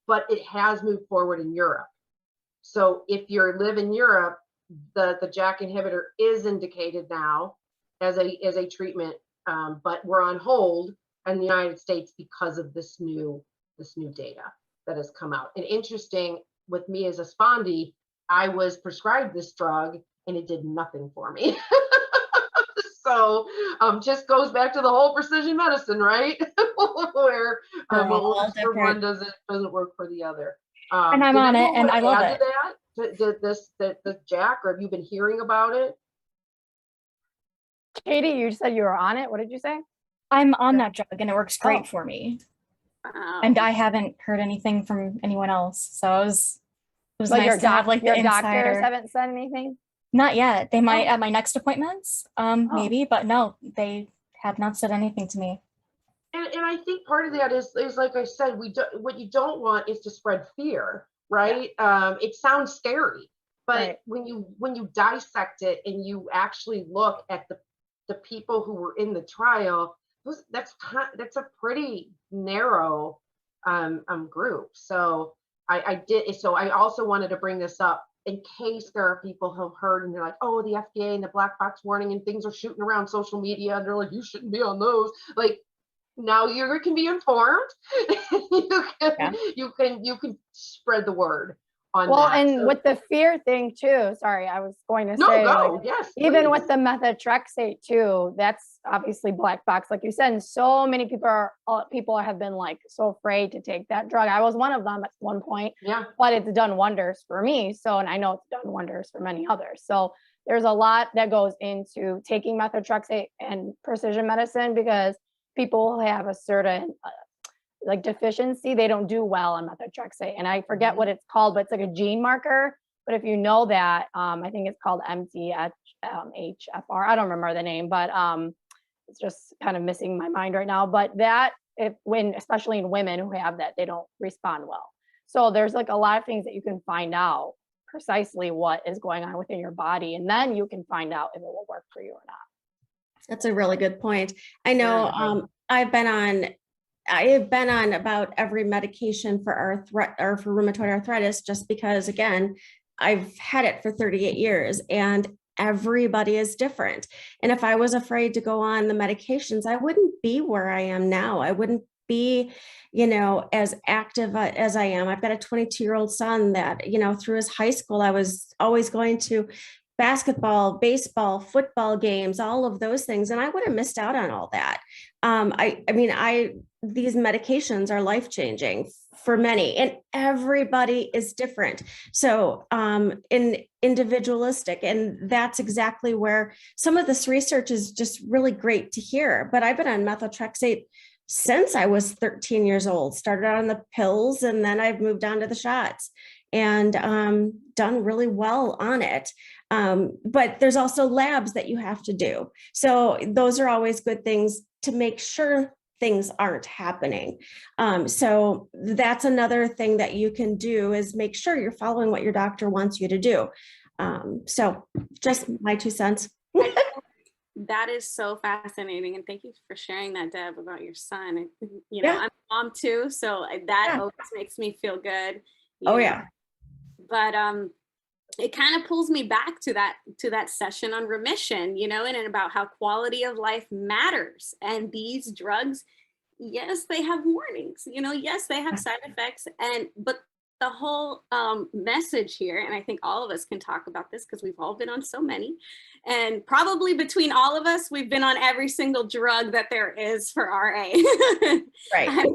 but it has moved forward in Europe. So if you live in Europe, the JAK inhibitor is indicated now as a treatment, but we're on hold in the United States because of this new data that has come out. And interesting, with me as a spondy, I was prescribed this drug and it did nothing for me. So just goes back to the whole precision medicine, right? Where what works for one doesn't work for the other. And I'm on it, and I love it. Did the JAK, or have you been hearing about it? Katie, you said you were on it. What did you say? I'm on that drug, and it works great for me. And I haven't heard anything from anyone else, so it was nice to have like the insider. Your doctors haven't said anything? Not yet. They might at my next appointments, maybe, but no, they have not said anything to me. And I think part of that is like I said, what you don't want is to spread fear, right? Yeah. It sounds scary, but when you dissect it and you actually look at the people who were in the trial, that's a pretty narrow group. So I also wanted to bring this up in case there are people who have heard and they're like, oh, the FDA and the black box warning and things are shooting around social media, and they're like, you shouldn't be on those. Like, now you can be informed. You can spread the word on that. Well, and with the fear thing too, sorry, I was going to say, yes, even please. With the methotrexate too, that's obviously black box, like you said, and so many people have been like so afraid to take that drug. I was one of them at one point, but it's done wonders for me. So, and I know it's done wonders for many others. So there's a lot that goes into taking methotrexate and precision medicine, because people who have a certain like deficiency, they don't do well on methotrexate. And I forget what it's called, but it's like a gene marker. But if you know that, I think it's called MTHFR. I don't remember the name, but it's just kind of missing my mind right now. But that, especially in women who have that, they don't respond well. So there's like a lot of things that you can find out precisely what is going on within your body. And then you can find out if it will work for you or not. That's a really good point. I know I've been on about every medication for rheumatoid arthritis, just because, again, I've had it for 38 years and everybody is different. And if I was afraid to go on the medications, I wouldn't be where I am now. I wouldn't be, as active as I am. I've got a 22-year-old son that, through his high school, I was always going to basketball, baseball, football games, all of those things. And I would have missed out on all that. These medications are life-changing for many, and everybody is different. So individualistic, and that's exactly where some of this research is just really great to hear. But I've been on methotrexate since I was 13 years old, started on the pills, and then I've moved on to the shots and done really well on it. But there's also labs that you have to do. So those are always good things to make sure things aren't happening. So that's another thing that you can do, is make sure you're following what your doctor wants you to do. So just my 2 cents. That is so fascinating. And thank you for sharing that, Deb, about your son. I'm a mom too, so that always makes me feel good. Yeah. But it kind of pulls me back to that session on remission, and about how quality of life matters. And these drugs, yes, they have warnings, yes, they have side effects, but the whole message here, and I think all of us can talk about this because we've all been on so many, and probably between all of us, we've been on every single drug that there is for RA. Right.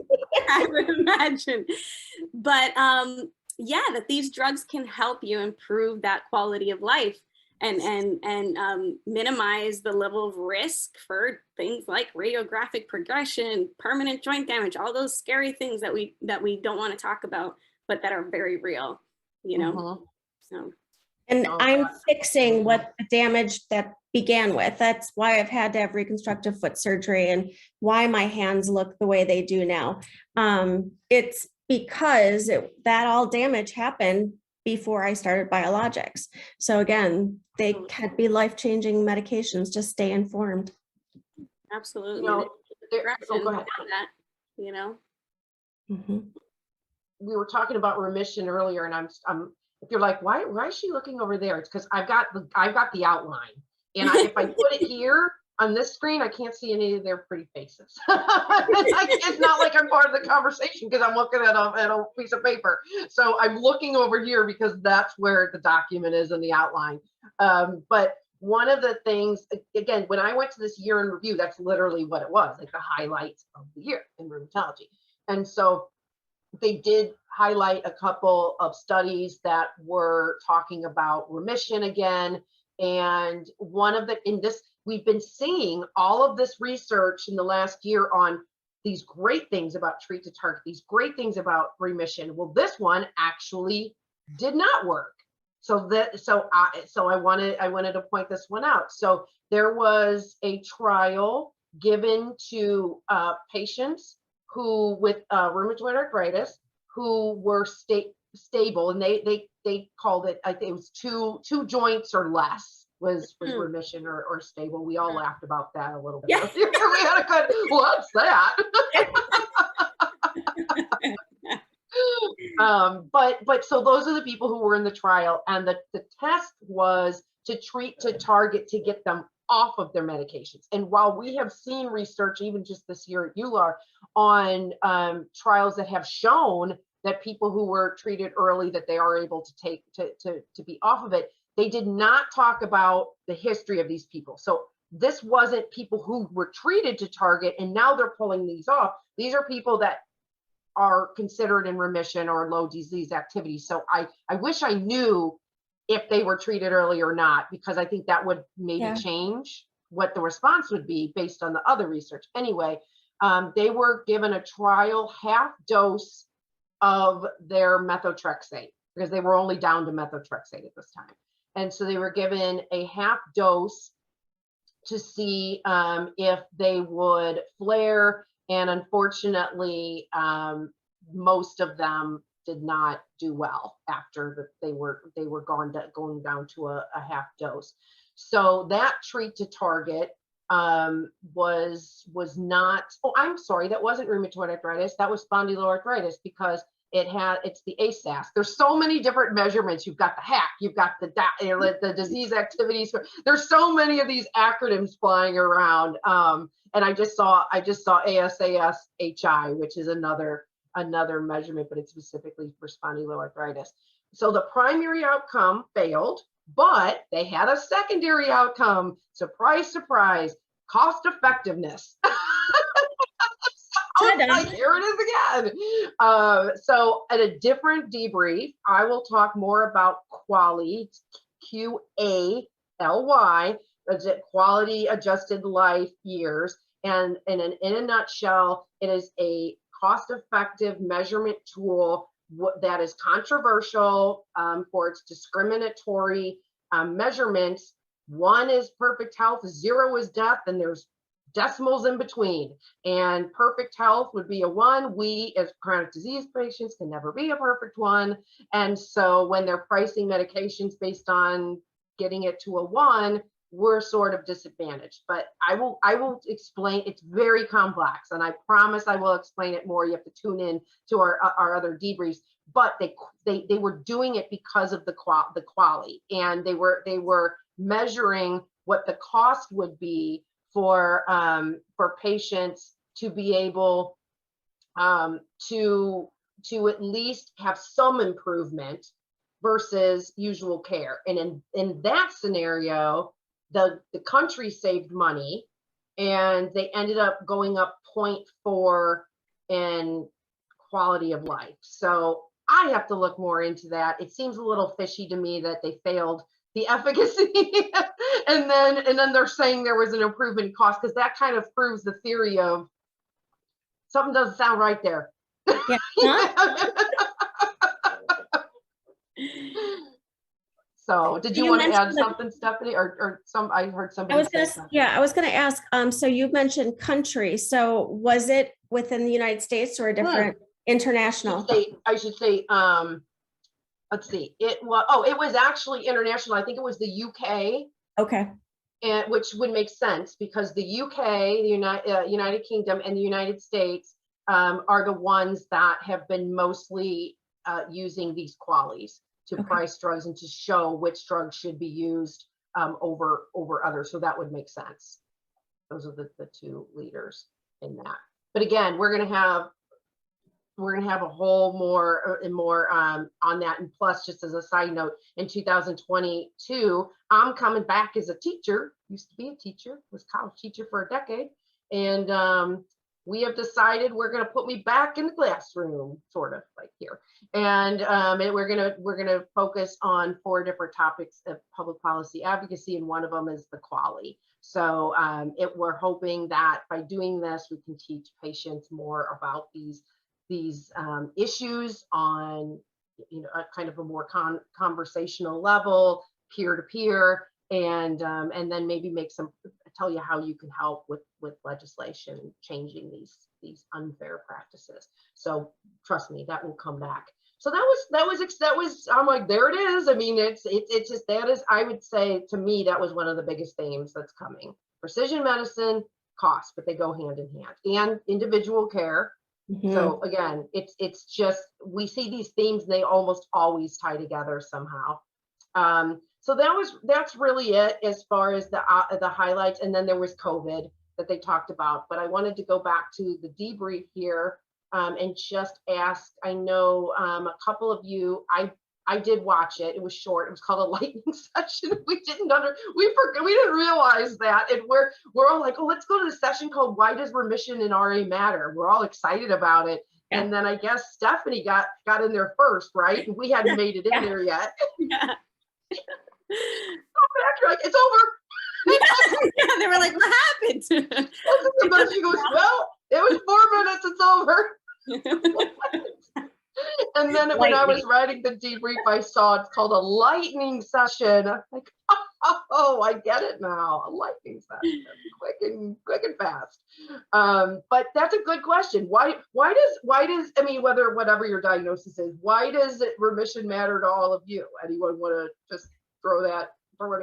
I would imagine. But yeah, that these drugs can help you improve that quality of life and minimize the level of risk for things like radiographic progression, permanent joint damage, all those scary things that we don't want to talk about, but that are very real, you know. So, and I'm fixing what the damage that began with. That's why I've had to have reconstructive foot surgery and why my hands look the way they do now. It's because that all damage happened before I started biologics. So again, they could be life-changing medications. Just stay informed. Absolutely. You know, go ahead. That, you know. We were talking about remission earlier, and I'm if you're like, why is she looking over there? It's because I've got the outline, and if I put it here on this screen, I can't see any of their pretty faces. It's not like I'm part of the conversation because I'm looking at a piece of paper. So I'm looking over here because that's where the document is in the outline. But one of the things, again, when I went to this year in review, that's literally what it was, like the highlights of the year in rheumatology. And so they did highlight a couple of studies that were talking about remission again. And one of the, we've been seeing all of this research in the last year on these great things about treat to target, these great things about remission. Well, this one actually did not work. So I wanted to point this one out. So there was a trial given to patients who with rheumatoid arthritis who were stable, and they called it, I think it was two joints or less was remission or stable. We all laughed about that a little bit. Yeah. We had a good, what's that? But so those are the people who were in the trial, and the test was to treat to target to get them off of their medications. And while we have seen research, even just this year at EULAR, on trials that have shown that people who were treated early, that they are able to take to be off of it, they did not talk about the history of these people. So this wasn't people who were treated to target and now they're pulling these off. These are people that are considered in remission or low disease activity. So I wish I knew if they were treated early or not, because I think that would maybe change what the response would be based on the other research. Anyway, they were given a trial half dose of their methotrexate because they were only down to methotrexate at this time. And so they were given a half dose to see if they would flare. And unfortunately, most of them did not do well after they were going down to a half dose. So that treat to target was not, oh, I'm sorry, that wasn't rheumatoid arthritis, that was spondyloarthritis, because it's the ASAS. There's so many different measurements. You've got the HAC, you've got the disease activities. There's so many of these acronyms flying around. And I just saw ASAS-HI, which is another measurement, but it's specifically for spondyloarthritis. So the primary outcome failed, but they had a secondary outcome. Surprise, surprise, cost effectiveness. Like, here it is again. So at a different debrief, I will talk more about QALY, QALY, quality adjusted life years. And in a nutshell, it is a cost-effective measurement tool that is controversial for its discriminatory measurements. 1 is perfect health, 0 is death, and there's decimals in between. And perfect health would be a 1. We as chronic disease patients can never be a perfect 1. And so when they're pricing medications based on getting it to a 1, we're sort of disadvantaged. But I will explain. It's very complex, and I promise I will explain it more. You have to tune in to our other debriefs. But they were doing it because of the QALY, and they were measuring what the cost would be for patients to be able to to at least have some improvement versus usual care. And in that scenario, the country saved money, and they ended up going up 0.4 in quality of life. So I have to look more into that. It seems a little fishy to me that they failed the efficacy and then they're saying there was an improvement in cost, because that kind of proves the theory of something doesn't sound right there. Yeah. Huh? So did you You want to add mentioned that- something, Stephanie, or some, I heard somebody say something. I was gonna ask, so you mentioned country. So was it within the United States or a different international? I should say, let's see, it was actually international. I think it was the UK. Okay. And which would make sense, because the UK, the United Kingdom, and the United States are the ones that have been mostly using these qualities to price drugs and to show which drugs should be used over others. So that would make sense. Those are the two leaders in that. But again, we're gonna have a whole more on that. And plus, just as a side note, in 2022, I'm coming back as a teacher. Used to be a teacher, was a college teacher for a decade, and we have decided we're going to put me back in the classroom, sort of like here, and we're gonna focus on 4 different topics of public policy advocacy, and one of them is the quality. So we're hoping that by doing this, we can teach patients more about these issues on, a kind of a more conversational level, peer to peer, and then maybe tell you how you can help with legislation changing these unfair practices. So trust me, that will come back. So that was I'm like, there it is. I mean, it's just, that is, I would say, to me, that was one of the biggest themes that's coming. Precision medicine, cost, but they go hand in hand, and individual care. Mm-hmm. So again, it's just, we see these themes, they almost always tie together somehow. So that's really it as far as the highlights. And then there was COVID that they talked about, but I wanted to go back to the debrief here and just ask, I know a couple of you, I did watch it. It was short. It was called a lightning session. We didn't realize that. And we're all like, oh, let's go to the session called Why Does Remission in RA Matter? We're all excited about it. Yeah. And then I guess Stephanie got in there first, right? And we hadn't made it in there yet. Yeah. You're like, it's over. Yeah, they were like, what happened? She goes, well, it was 4 minutes, it's over. And then when I was writing the debrief, I saw it's called a lightning session. I'm like, oh, I get it now. A lightning session, quick and fast. But that's a good question. Why does I mean, whatever your diagnosis is, why does remission matter to all of you? Anyone want to just throw an answer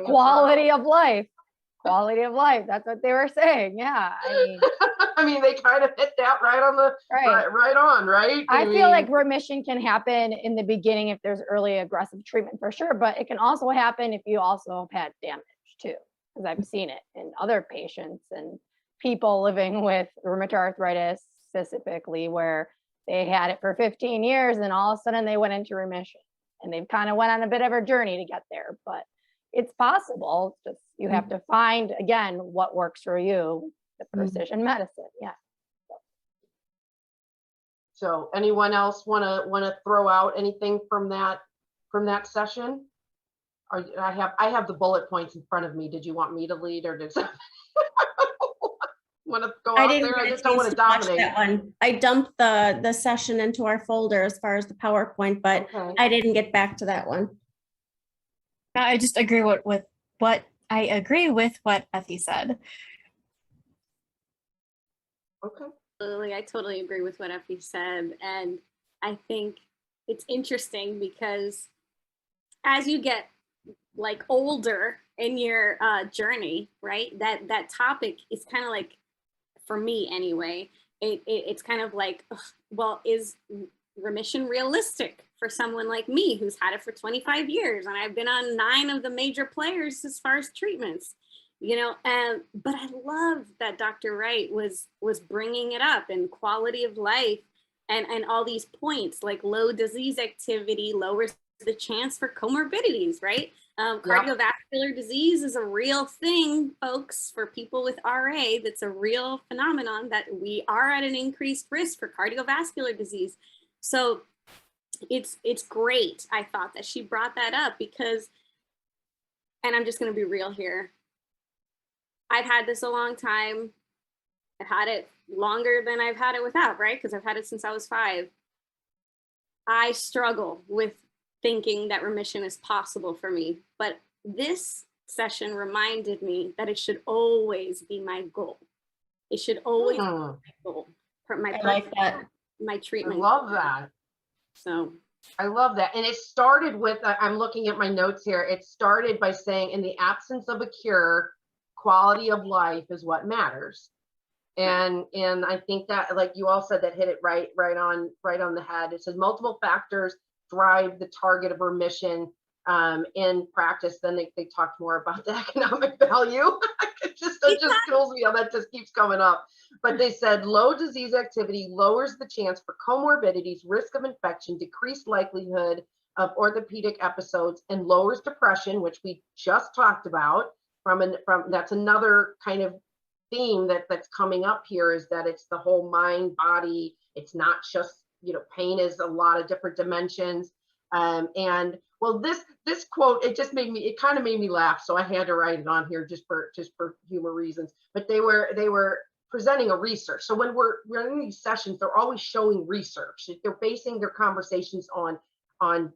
Quality of life. Quality of life. That's what they were saying. Yeah. I mean, they kind of hit that right on the right on, right? I feel like remission can happen in the beginning if there's early aggressive treatment, for sure, but it can also happen if you also have had damage too, because I've seen it in other patients and people living with rheumatoid arthritis specifically, where they had it for 15 years and all of a sudden they went into remission, and they've kind of went on a bit of a journey to get there, but it's possible. Just you have to find, again, what works for you, the precision medicine. Yeah. So anyone else want to throw out anything from that session? Or I have the bullet points in front of me. Did you want me to lead, or did somebody want to go out there? I just don't want to dominate that one. I dumped the session into our folder as far as the PowerPoint, but I didn't get back to that one. I just agree with what Effie said. Okay. I totally agree with what Effie said. And I think it's interesting because as you get like older in your journey, right, that topic is kind of like, for me anyway, it's kind of like, well, is remission realistic for someone like me who's had it for 25 years and I've been on 9 of the major players as far as treatments, but I love that Dr. Wright was bringing it up, and quality of life and all these points like low disease activity lowers the chance for comorbidities, right? Cardiovascular disease is a real thing, folks. For people with RA, that's a real phenomenon, that we are at an increased risk for cardiovascular disease. So it's great, I thought, that she brought that up, because, and I'm just going to be real here, I've had this a long time. I've had it longer than I've had it without, right? Because I've had it since I was 5. I struggle with thinking that remission is possible for me. But this session reminded me that it should always be my goal. It should always be my goal. I like that. My treatment. I love that. So I love that. And it started with, I'm looking at my notes here. It started by saying, in the absence of a cure, quality of life is what matters. And I think that, like you all said, that hit it right on the head. It says multiple factors drive the target of remission. In practice, then they talked more about the economic value. it just kills me how that just keeps coming up. But they said low disease activity lowers the chance for comorbidities, risk of infection, decreased likelihood of orthopedic episodes, and lowers depression, which we just talked about. From that's another kind of theme that's coming up here, is that it's the whole mind body. It's not just, pain is a lot of different dimensions. And well, this quote, it kind of made me laugh, so I had to write it on here just for humor reasons. But they were presenting a research. So when we're in these sessions, they're always showing research. They're basing their conversations on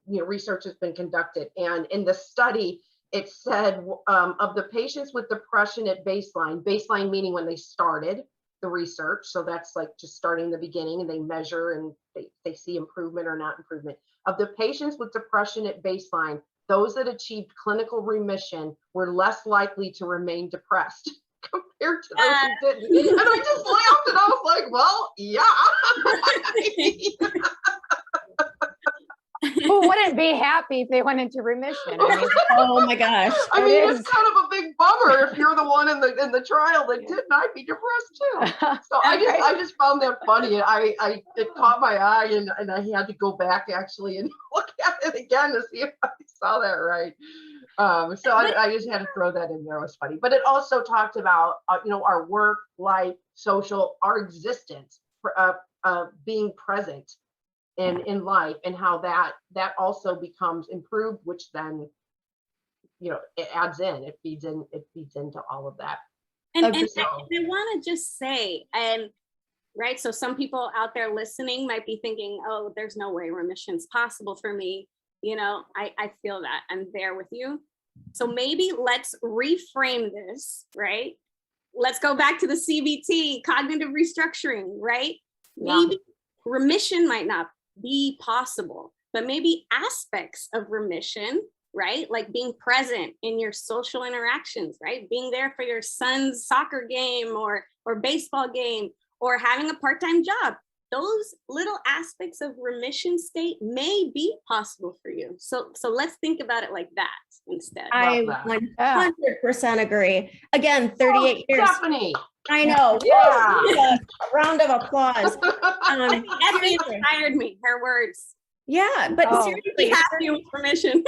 research that's been conducted. And in the study, it said of the patients with depression at baseline meaning when they started the research. So that's like just starting the beginning, and they measure and they see improvement or not improvement. Of the patients with depression at baseline, those that achieved clinical remission were less likely to remain depressed compared to those who didn't. And I just laughed and I was like, well, yeah. Who wouldn't be happy if they went into remission? I mean, oh my gosh. I mean, it's kind of a big bummer if you're the one in the trial that didn't. I'd be depressed too. So I just found that funny. It caught my eye, and I had to go back actually and look at it again to see if I saw that right. So I just had to throw that in there. It was funny, but it also talked about our work, life, social, our existence, being present in life, and how that also becomes improved, which then it adds in, it feeds into all of that. And I want to just say, right, so some people out there listening might be thinking, oh, there's no way remission's possible for me. I feel that. I'm there with you. So maybe let's reframe this, right? Let's go back to the CBT, cognitive restructuring, right? Maybe remission might not be possible, but maybe aspects of remission, right? Like being present in your social interactions, right? Being there for your son's soccer game or baseball game, or having a part-time job. Those little aspects of remission state may be possible for you. So let's think about it like that instead. I 100% agree. Again, 38 years. Stephanie. I know. Yeah. A round of applause. Stephanie inspired me, her words. Yeah, but seriously, happy with remission.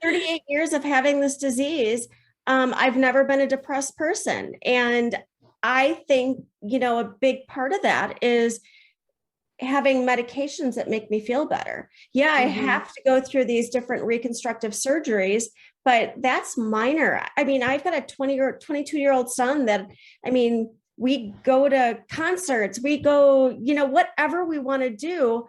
38 years of having this disease. I've never been a depressed person. And I think, a big part of that is having medications that make me feel better. Yeah, I have to go through these different reconstructive surgeries, but that's minor. I mean, I've got a 22-year-old son that, we go to concerts, we go, whatever we want to do.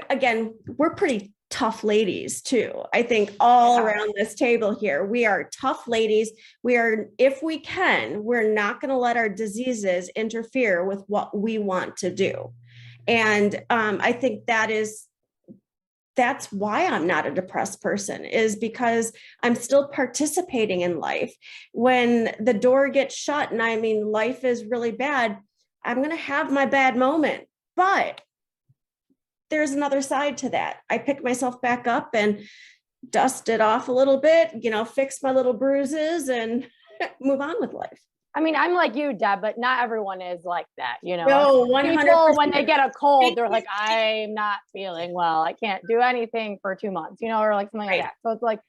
Again, we're pretty tough ladies too. I think all around this table here, we are tough ladies. We are, if we can, we're not going to let our diseases interfere with what we want to do. And I think that's why I'm not a depressed person, is because I'm still participating in life. When the door gets shut and life is really bad, I'm going to have my bad moment, but there's another side to that. I pick myself back up and dust it off a little bit, fix my little bruises and move on with life. I mean, I'm like you, Deb, but not everyone is like that, you know. No, People, 100%. when they get a cold, they're like, I'm not feeling well. I can't do anything for 2 months, you know, or like something like that. So it's like,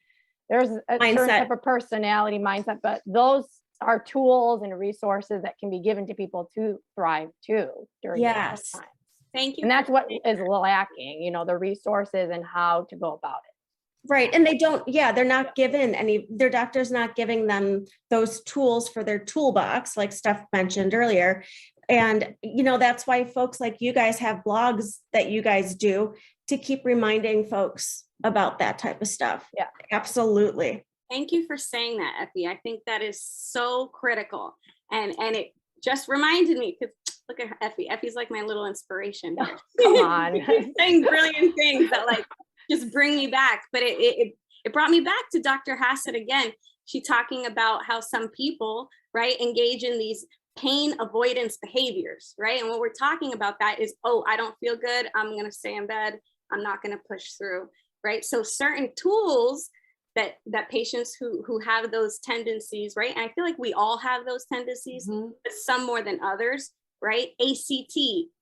there's a certain Mindset. type of personality mindset, but those are tools and resources that can be given to people to thrive too during these Yes. times. Thank you. And that's what is lacking, you know, the resources and how to go about it. Right. And they don't, they're not given their doctor's not giving them those tools for their toolbox, like Steph mentioned earlier. And, you know, that's why folks like you guys have blogs that you guys do to keep reminding folks about that type of stuff. Yeah, absolutely. Thank you for saying that, Effie. I think that is so critical. And it just reminded me, because look at her, Effie. Effie's like my little inspiration. Come on. Saying brilliant things that like just bring me back. But it brought me back to Dr. Hassett again. She talking about how some people, right, engage in these pain avoidance behaviors, right? And what we're talking about that is, oh, I don't feel good. I'm going to stay in bed. I'm not going to push through, right? So certain tools that patients who have those tendencies, right? And I feel like we all have those tendencies, but some more than others, right? ACT,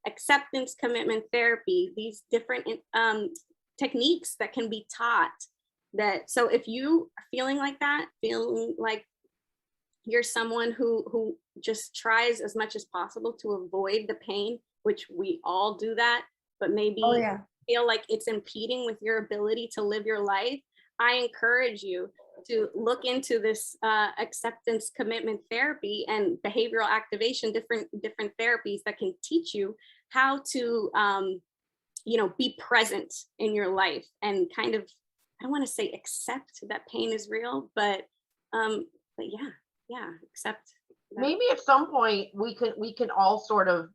acceptance commitment therapy, these different techniques that can be taught. That so if you are feeling like that, feeling like you're someone who just tries as much as possible to avoid the pain, which we all do that, but maybe feel like it's impeding with your ability to live your life, I encourage you to look into this acceptance commitment therapy and behavioral activation, different therapies that can teach you how to, be present in your life and kind of, I don't want to say accept that pain is real, but accept. That. Maybe at some point we can all sort of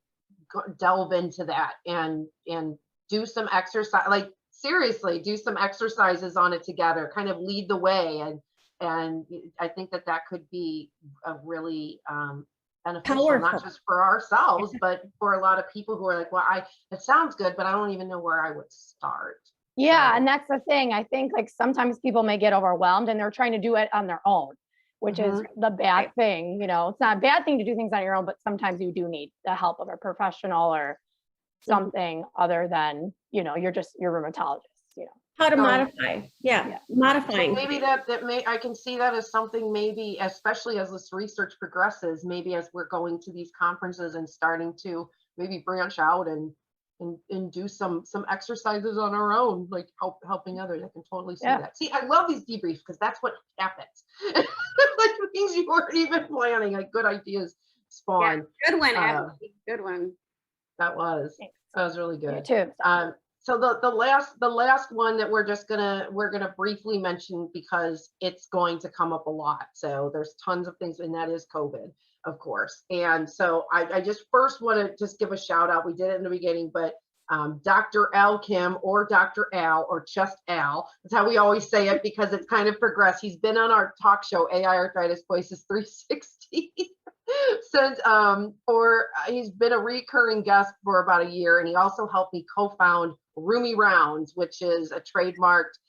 delve into that and do some exercise, like seriously do some exercises on it together, kind of lead the way. And I think that could be a really beneficial, powerful, not just for ourselves, but for a lot of people who are like, well, it sounds good, but I don't even know where I would start. Yeah. So. And that's the thing. I think like sometimes people may get overwhelmed and they're trying to do it on their own, which is the bad thing. You know, it's not a bad thing to do things on your own, but sometimes you do need the help of a professional or something other than, you're rheumatologist, How to modify. Modifying. So maybe I can see that as something, maybe, especially as this research progresses, maybe as we're going to these conferences and starting to maybe branch out and do some exercises on our own, like helping others. I can totally see that. See, I love these debriefs because that's what happens. Like things you weren't even planning, like good ideas spawn. Yeah, good one, Abby. Good one. That was really good. You too. So the last one that we're gonna briefly mention because it's going to come up a lot. So there's tons of things, and that is COVID, of course. And so I just first want to just give a shout out. We did it in the beginning, but Dr. Al Kim or Dr. Al or just Al, that's how we always say it because it's kind of progressed. He's been on our talk show, AiArthritis Voices 360. Since he's been a recurring guest for about a year, and he also helped me co-found Roomy Rounds, which is a trademarked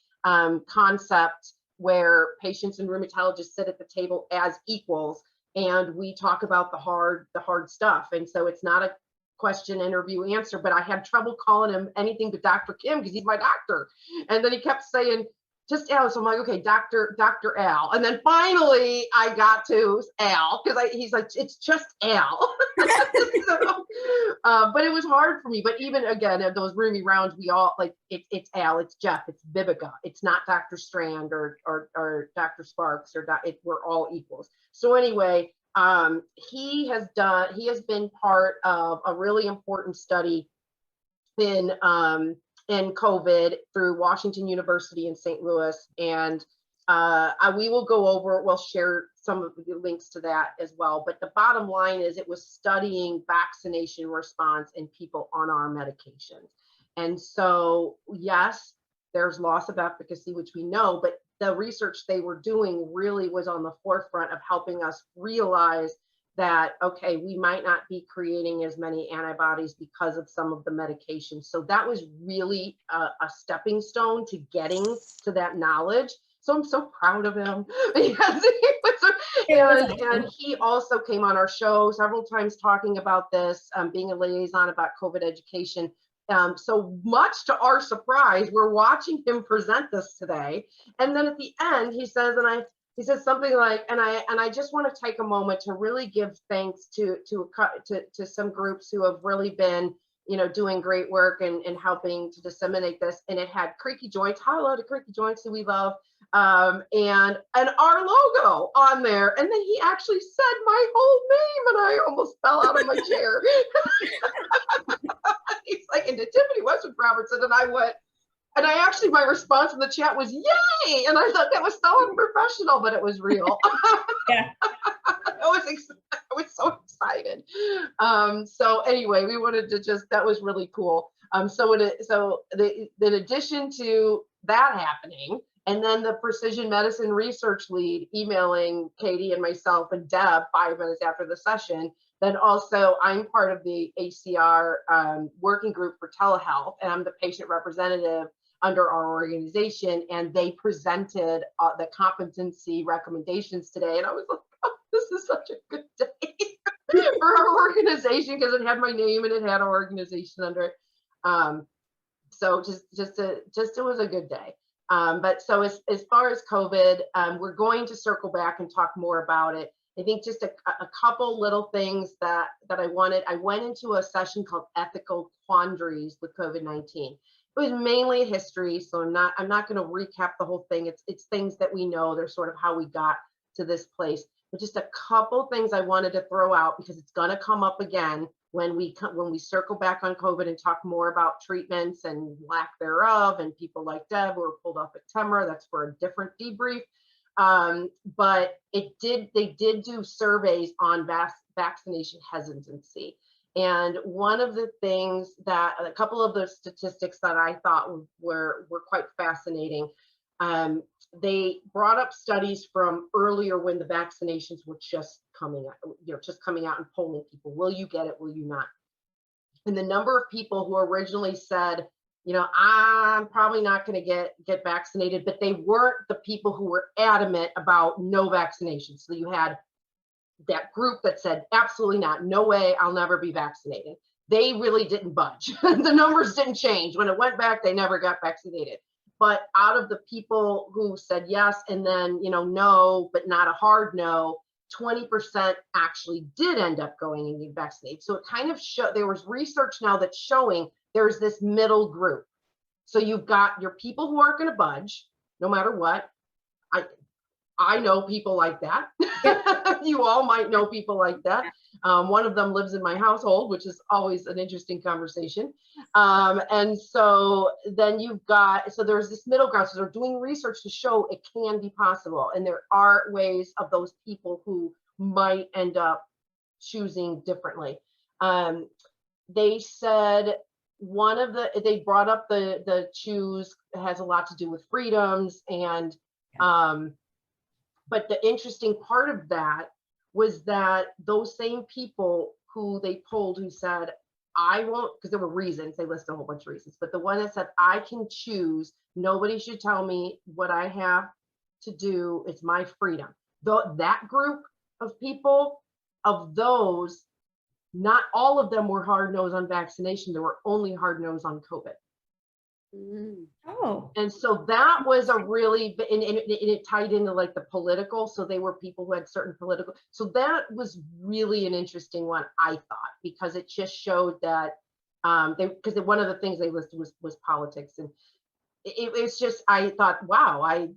concept where patients and rheumatologists sit at the table as equals, and we talk about the hard stuff. And so it's not a question, interview, answer, but I had trouble calling him anything but Dr. Kim because he's my doctor. And then he kept saying, just Al. So I'm like, okay, Dr. Al. And then finally I got to Al because he's like, it's just Al. So, but it was hard for me. But even again, at those roomy rounds, we all like, it's Al, it's Jeff, it's Vivica. It's not Dr. Strand or Dr. Sparks we're all equals. So anyway, he has been part of a really important study in COVID through Washington University in St. Louis. And we will go over, we'll share some of the links to that as well. But the bottom line is it was studying vaccination response in people on our medications. And so, yes, there's loss of efficacy, which we know, but the research they were doing really was on the forefront of helping us realize that, okay, we might not be creating as many antibodies because of some of the medications. So that was really a stepping stone to getting to that knowledge. So I'm so proud of him because and he also came on our show several times talking about this, being a liaison about COVID education. So much to our surprise, we're watching him present this today. And then at the end, he says, he says something like, and I just want to take a moment to really give thanks to some groups who have really been, doing great work and helping to disseminate this. And it had Creaky Joints, hello to Creaky Joints, who we love, and our logo on there. And then he actually said my whole name, and I almost fell out of my chair. He's like, and to Tiffany Westwood Robertson, and I went, and my response in the chat was yay, and I thought that was so unprofessional, but it was real. Yeah. I was so excited. So anyway, we wanted to that was really cool. So in addition to that happening, and then the precision medicine research lead emailing Katie and myself and Deb 5 minutes after the session, then also I'm part of the ACR working group for telehealth, and I'm the patient representative under our organization, and they presented the competency recommendations today, and I was like, oh, this is such a good day for our organization because it had my name and it had our organization under it. So it was a good day. But so as far as COVID, we're going to circle back and talk more about it. I think just a couple little things that I wanted. I went into a session called Ethical Quandaries with COVID-19. It was mainly history, so I'm not going to recap the whole thing. It's things that we know. They're sort of how we got to this place. But just a couple things I wanted to throw out because it's going to come up again when we circle back on COVID and talk more about treatments and lack thereof, and people like Deb who were pulled off at Temra. That's for a different debrief. But they did do surveys on vaccination hesitancy. And one of the things that a couple of the statistics that I thought were quite fascinating, they brought up studies from earlier when the vaccinations were just coming out and polling people. Will you get it? Will you not? And the number of people who originally said, I'm probably not going to get vaccinated, but they weren't the people who were adamant about no vaccination. So you had that group that said, absolutely not, no way, I'll never be vaccinated. They really didn't budge. The numbers didn't change. When it went back, they never got vaccinated. But out of the people who said yes, and then, no, but not a hard no, 20% actually did end up going and get vaccinated. So it kind of there was research now that's showing there's this middle group. So you've got your people who aren't going to budge no matter what. I know people like that. Yep. You all might know people like that. One of them lives in my household, which is always an interesting conversation. And so then there's this middle ground. So they're doing research to show it can be possible. And there are ways of those people who might end up choosing differently. They said they brought up the choose has a lot to do with freedoms and but the interesting part of that was that those same people who they polled who said, I won't, because there were reasons, they listed a whole bunch of reasons, but the one that said, I can choose, nobody should tell me what I have to do, it's my freedom. That group of people, of those, not all of them were hard-nosed on vaccination, there were only hard-nosed on COVID. Oh. And so that was a really, and it tied into like the political. So they were people who had certain political. So that was really an interesting one, I thought, because it just showed that because one of the things they listed was politics. And it's just, I thought, wow,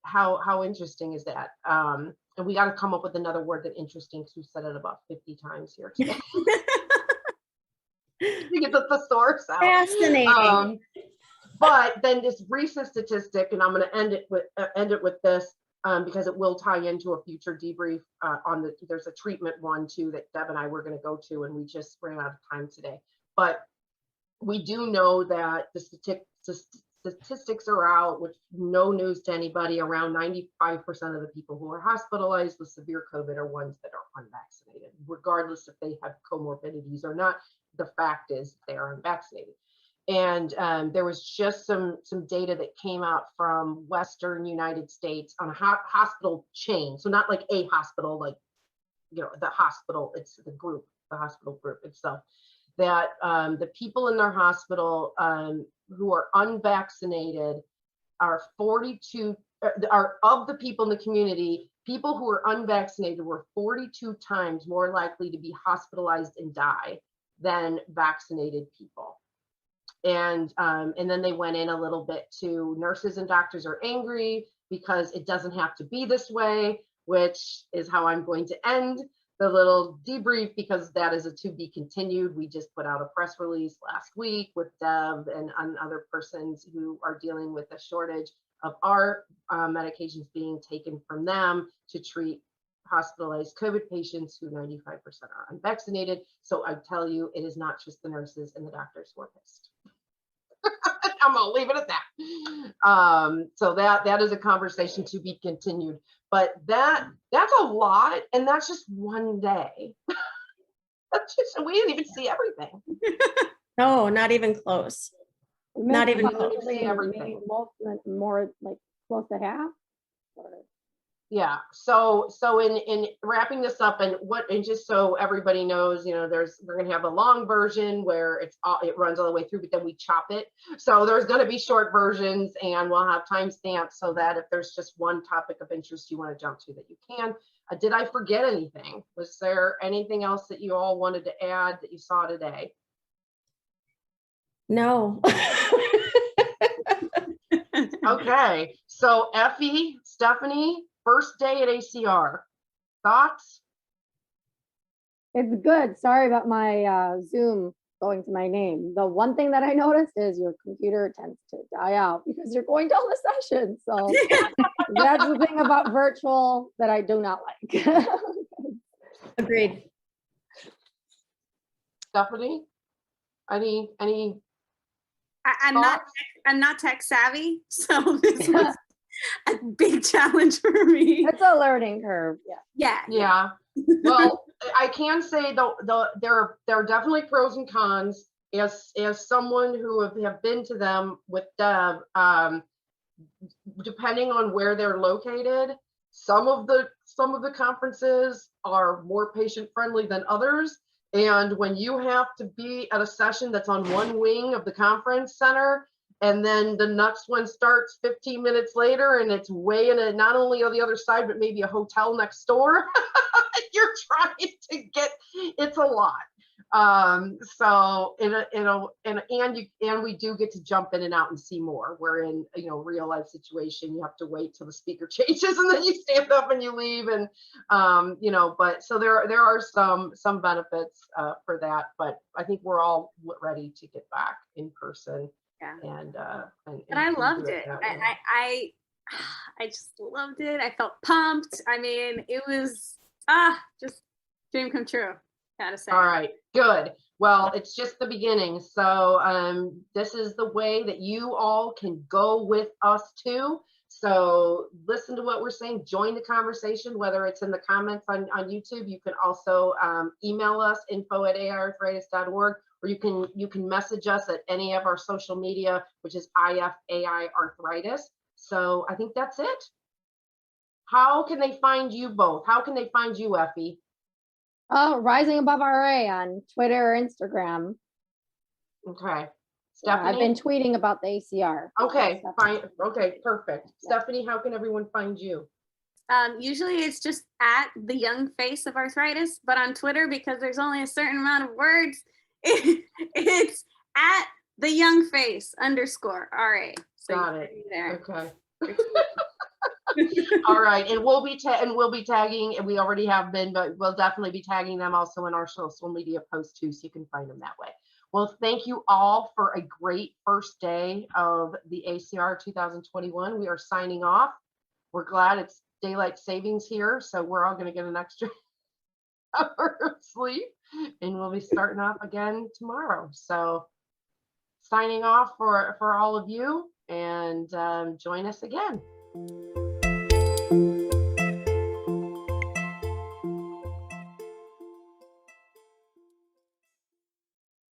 how interesting is that? And we got to come up with another word that interesting, because we've said it about 50 times here today. You get the thesaurus out. Fascinating. But then this recent statistic, and I'm going to end it with this because it will tie into a future debrief there's a treatment one too that Deb and I were going to go to, and we just ran out of time today. But we do know that the statistics are out, which no news to anybody. Around 95% of the people who are hospitalized with severe COVID are ones that are unvaccinated, regardless if they have comorbidities or not. The fact is they are unvaccinated. And there was just some data that came out from Western United States on a hospital chain. So not like a hospital, like, you know, the hospital, it's the group, the hospital group itself, that the people in their hospital who are unvaccinated are 42, are of the people in the community, people who are unvaccinated were 42 times more likely to be hospitalized and die than vaccinated people. And then they went in a little bit to nurses and doctors are angry because it doesn't have to be this way, which is how I'm going to end the little debrief, because that is a to be continued. We just put out a press release last week with Deb and other persons who are dealing with a shortage of our medications being taken from them to treat hospitalized COVID patients who 95% are unvaccinated. So I tell you, it is not just the nurses and the doctors who are pissed. I'm gonna leave it at that. So that is a conversation to be continued. But that's a lot, and that's just one day. That's just, we didn't even see everything. No, not even close. Not even close. See everything. More like close to half. Or... Yeah. So in wrapping this up, and just so everybody knows, you know, we're gonna have a long version where it runs all the way through, but then we chop it. So there's gonna be short versions, and we'll have timestamps so that if there's just one topic of interest you want to jump to, that you can. Did I forget anything? Was there anything else that you all wanted to add that you saw today? No. Okay. So Effie, Stephanie, first day at ACR. Thoughts? It's good. Sorry about my Zoom going to my name. The one thing that I noticed is your computer tends to die out because you're going to all the sessions. So that's the thing about virtual that I do not like. Agreed. Stephanie, any I'm not tech savvy, so this was a big challenge for me. It's a learning curve. Yeah. Well, I can say though, there are definitely pros and cons. As someone who have been to them with Deb, depending on where they're located, some of the conferences are more patient friendly than others. And when you have to be at a session that's on one wing of the conference center, and then the next one starts 15 minutes later, and it's way in not only on the other side, but maybe a hotel next door, you're trying to get, it's a lot. So and we do get to jump in and out and see more. We're in, real life situation. You have to wait till the speaker changes and then you stand up and you leave. And, but so there are some benefits for that, but I think we're all ready to get back in person. Yeah. And I loved it. I just loved it. I felt pumped. I mean, it was just dream come true. Gotta say. All right, good. Well, it's just the beginning. So this is the way that you all can go with us too. So listen to what we're saying, join the conversation, whether it's in the comments on YouTube. You can also email us, info@aiarthritis.org, or you can message us at any of our social media, which is AiArthritis. So I think that's it. How can they find you both? How can they find you, Effie? Rising Above RA on Twitter or Instagram. Okay. Stephanie? Yeah, I've been tweeting about the ACR. Okay, fine. Okay, perfect. Yeah. Stephanie, how can everyone find you? Usually it's just at the young face of arthritis, but on Twitter, because there's only a certain amount of words, it's at the young face _ RA. So got it. There. Okay. All right, and we'll be tagging, and we already have been, but we'll definitely be tagging them also in our social media posts too, so you can find them that way. Well, thank you all for a great first day of the ACR 2021. We are signing off. We're glad it's daylight savings here, so we're all going to get an extra hour of sleep, and we'll be starting off again tomorrow. So signing off for all of you, and join us again.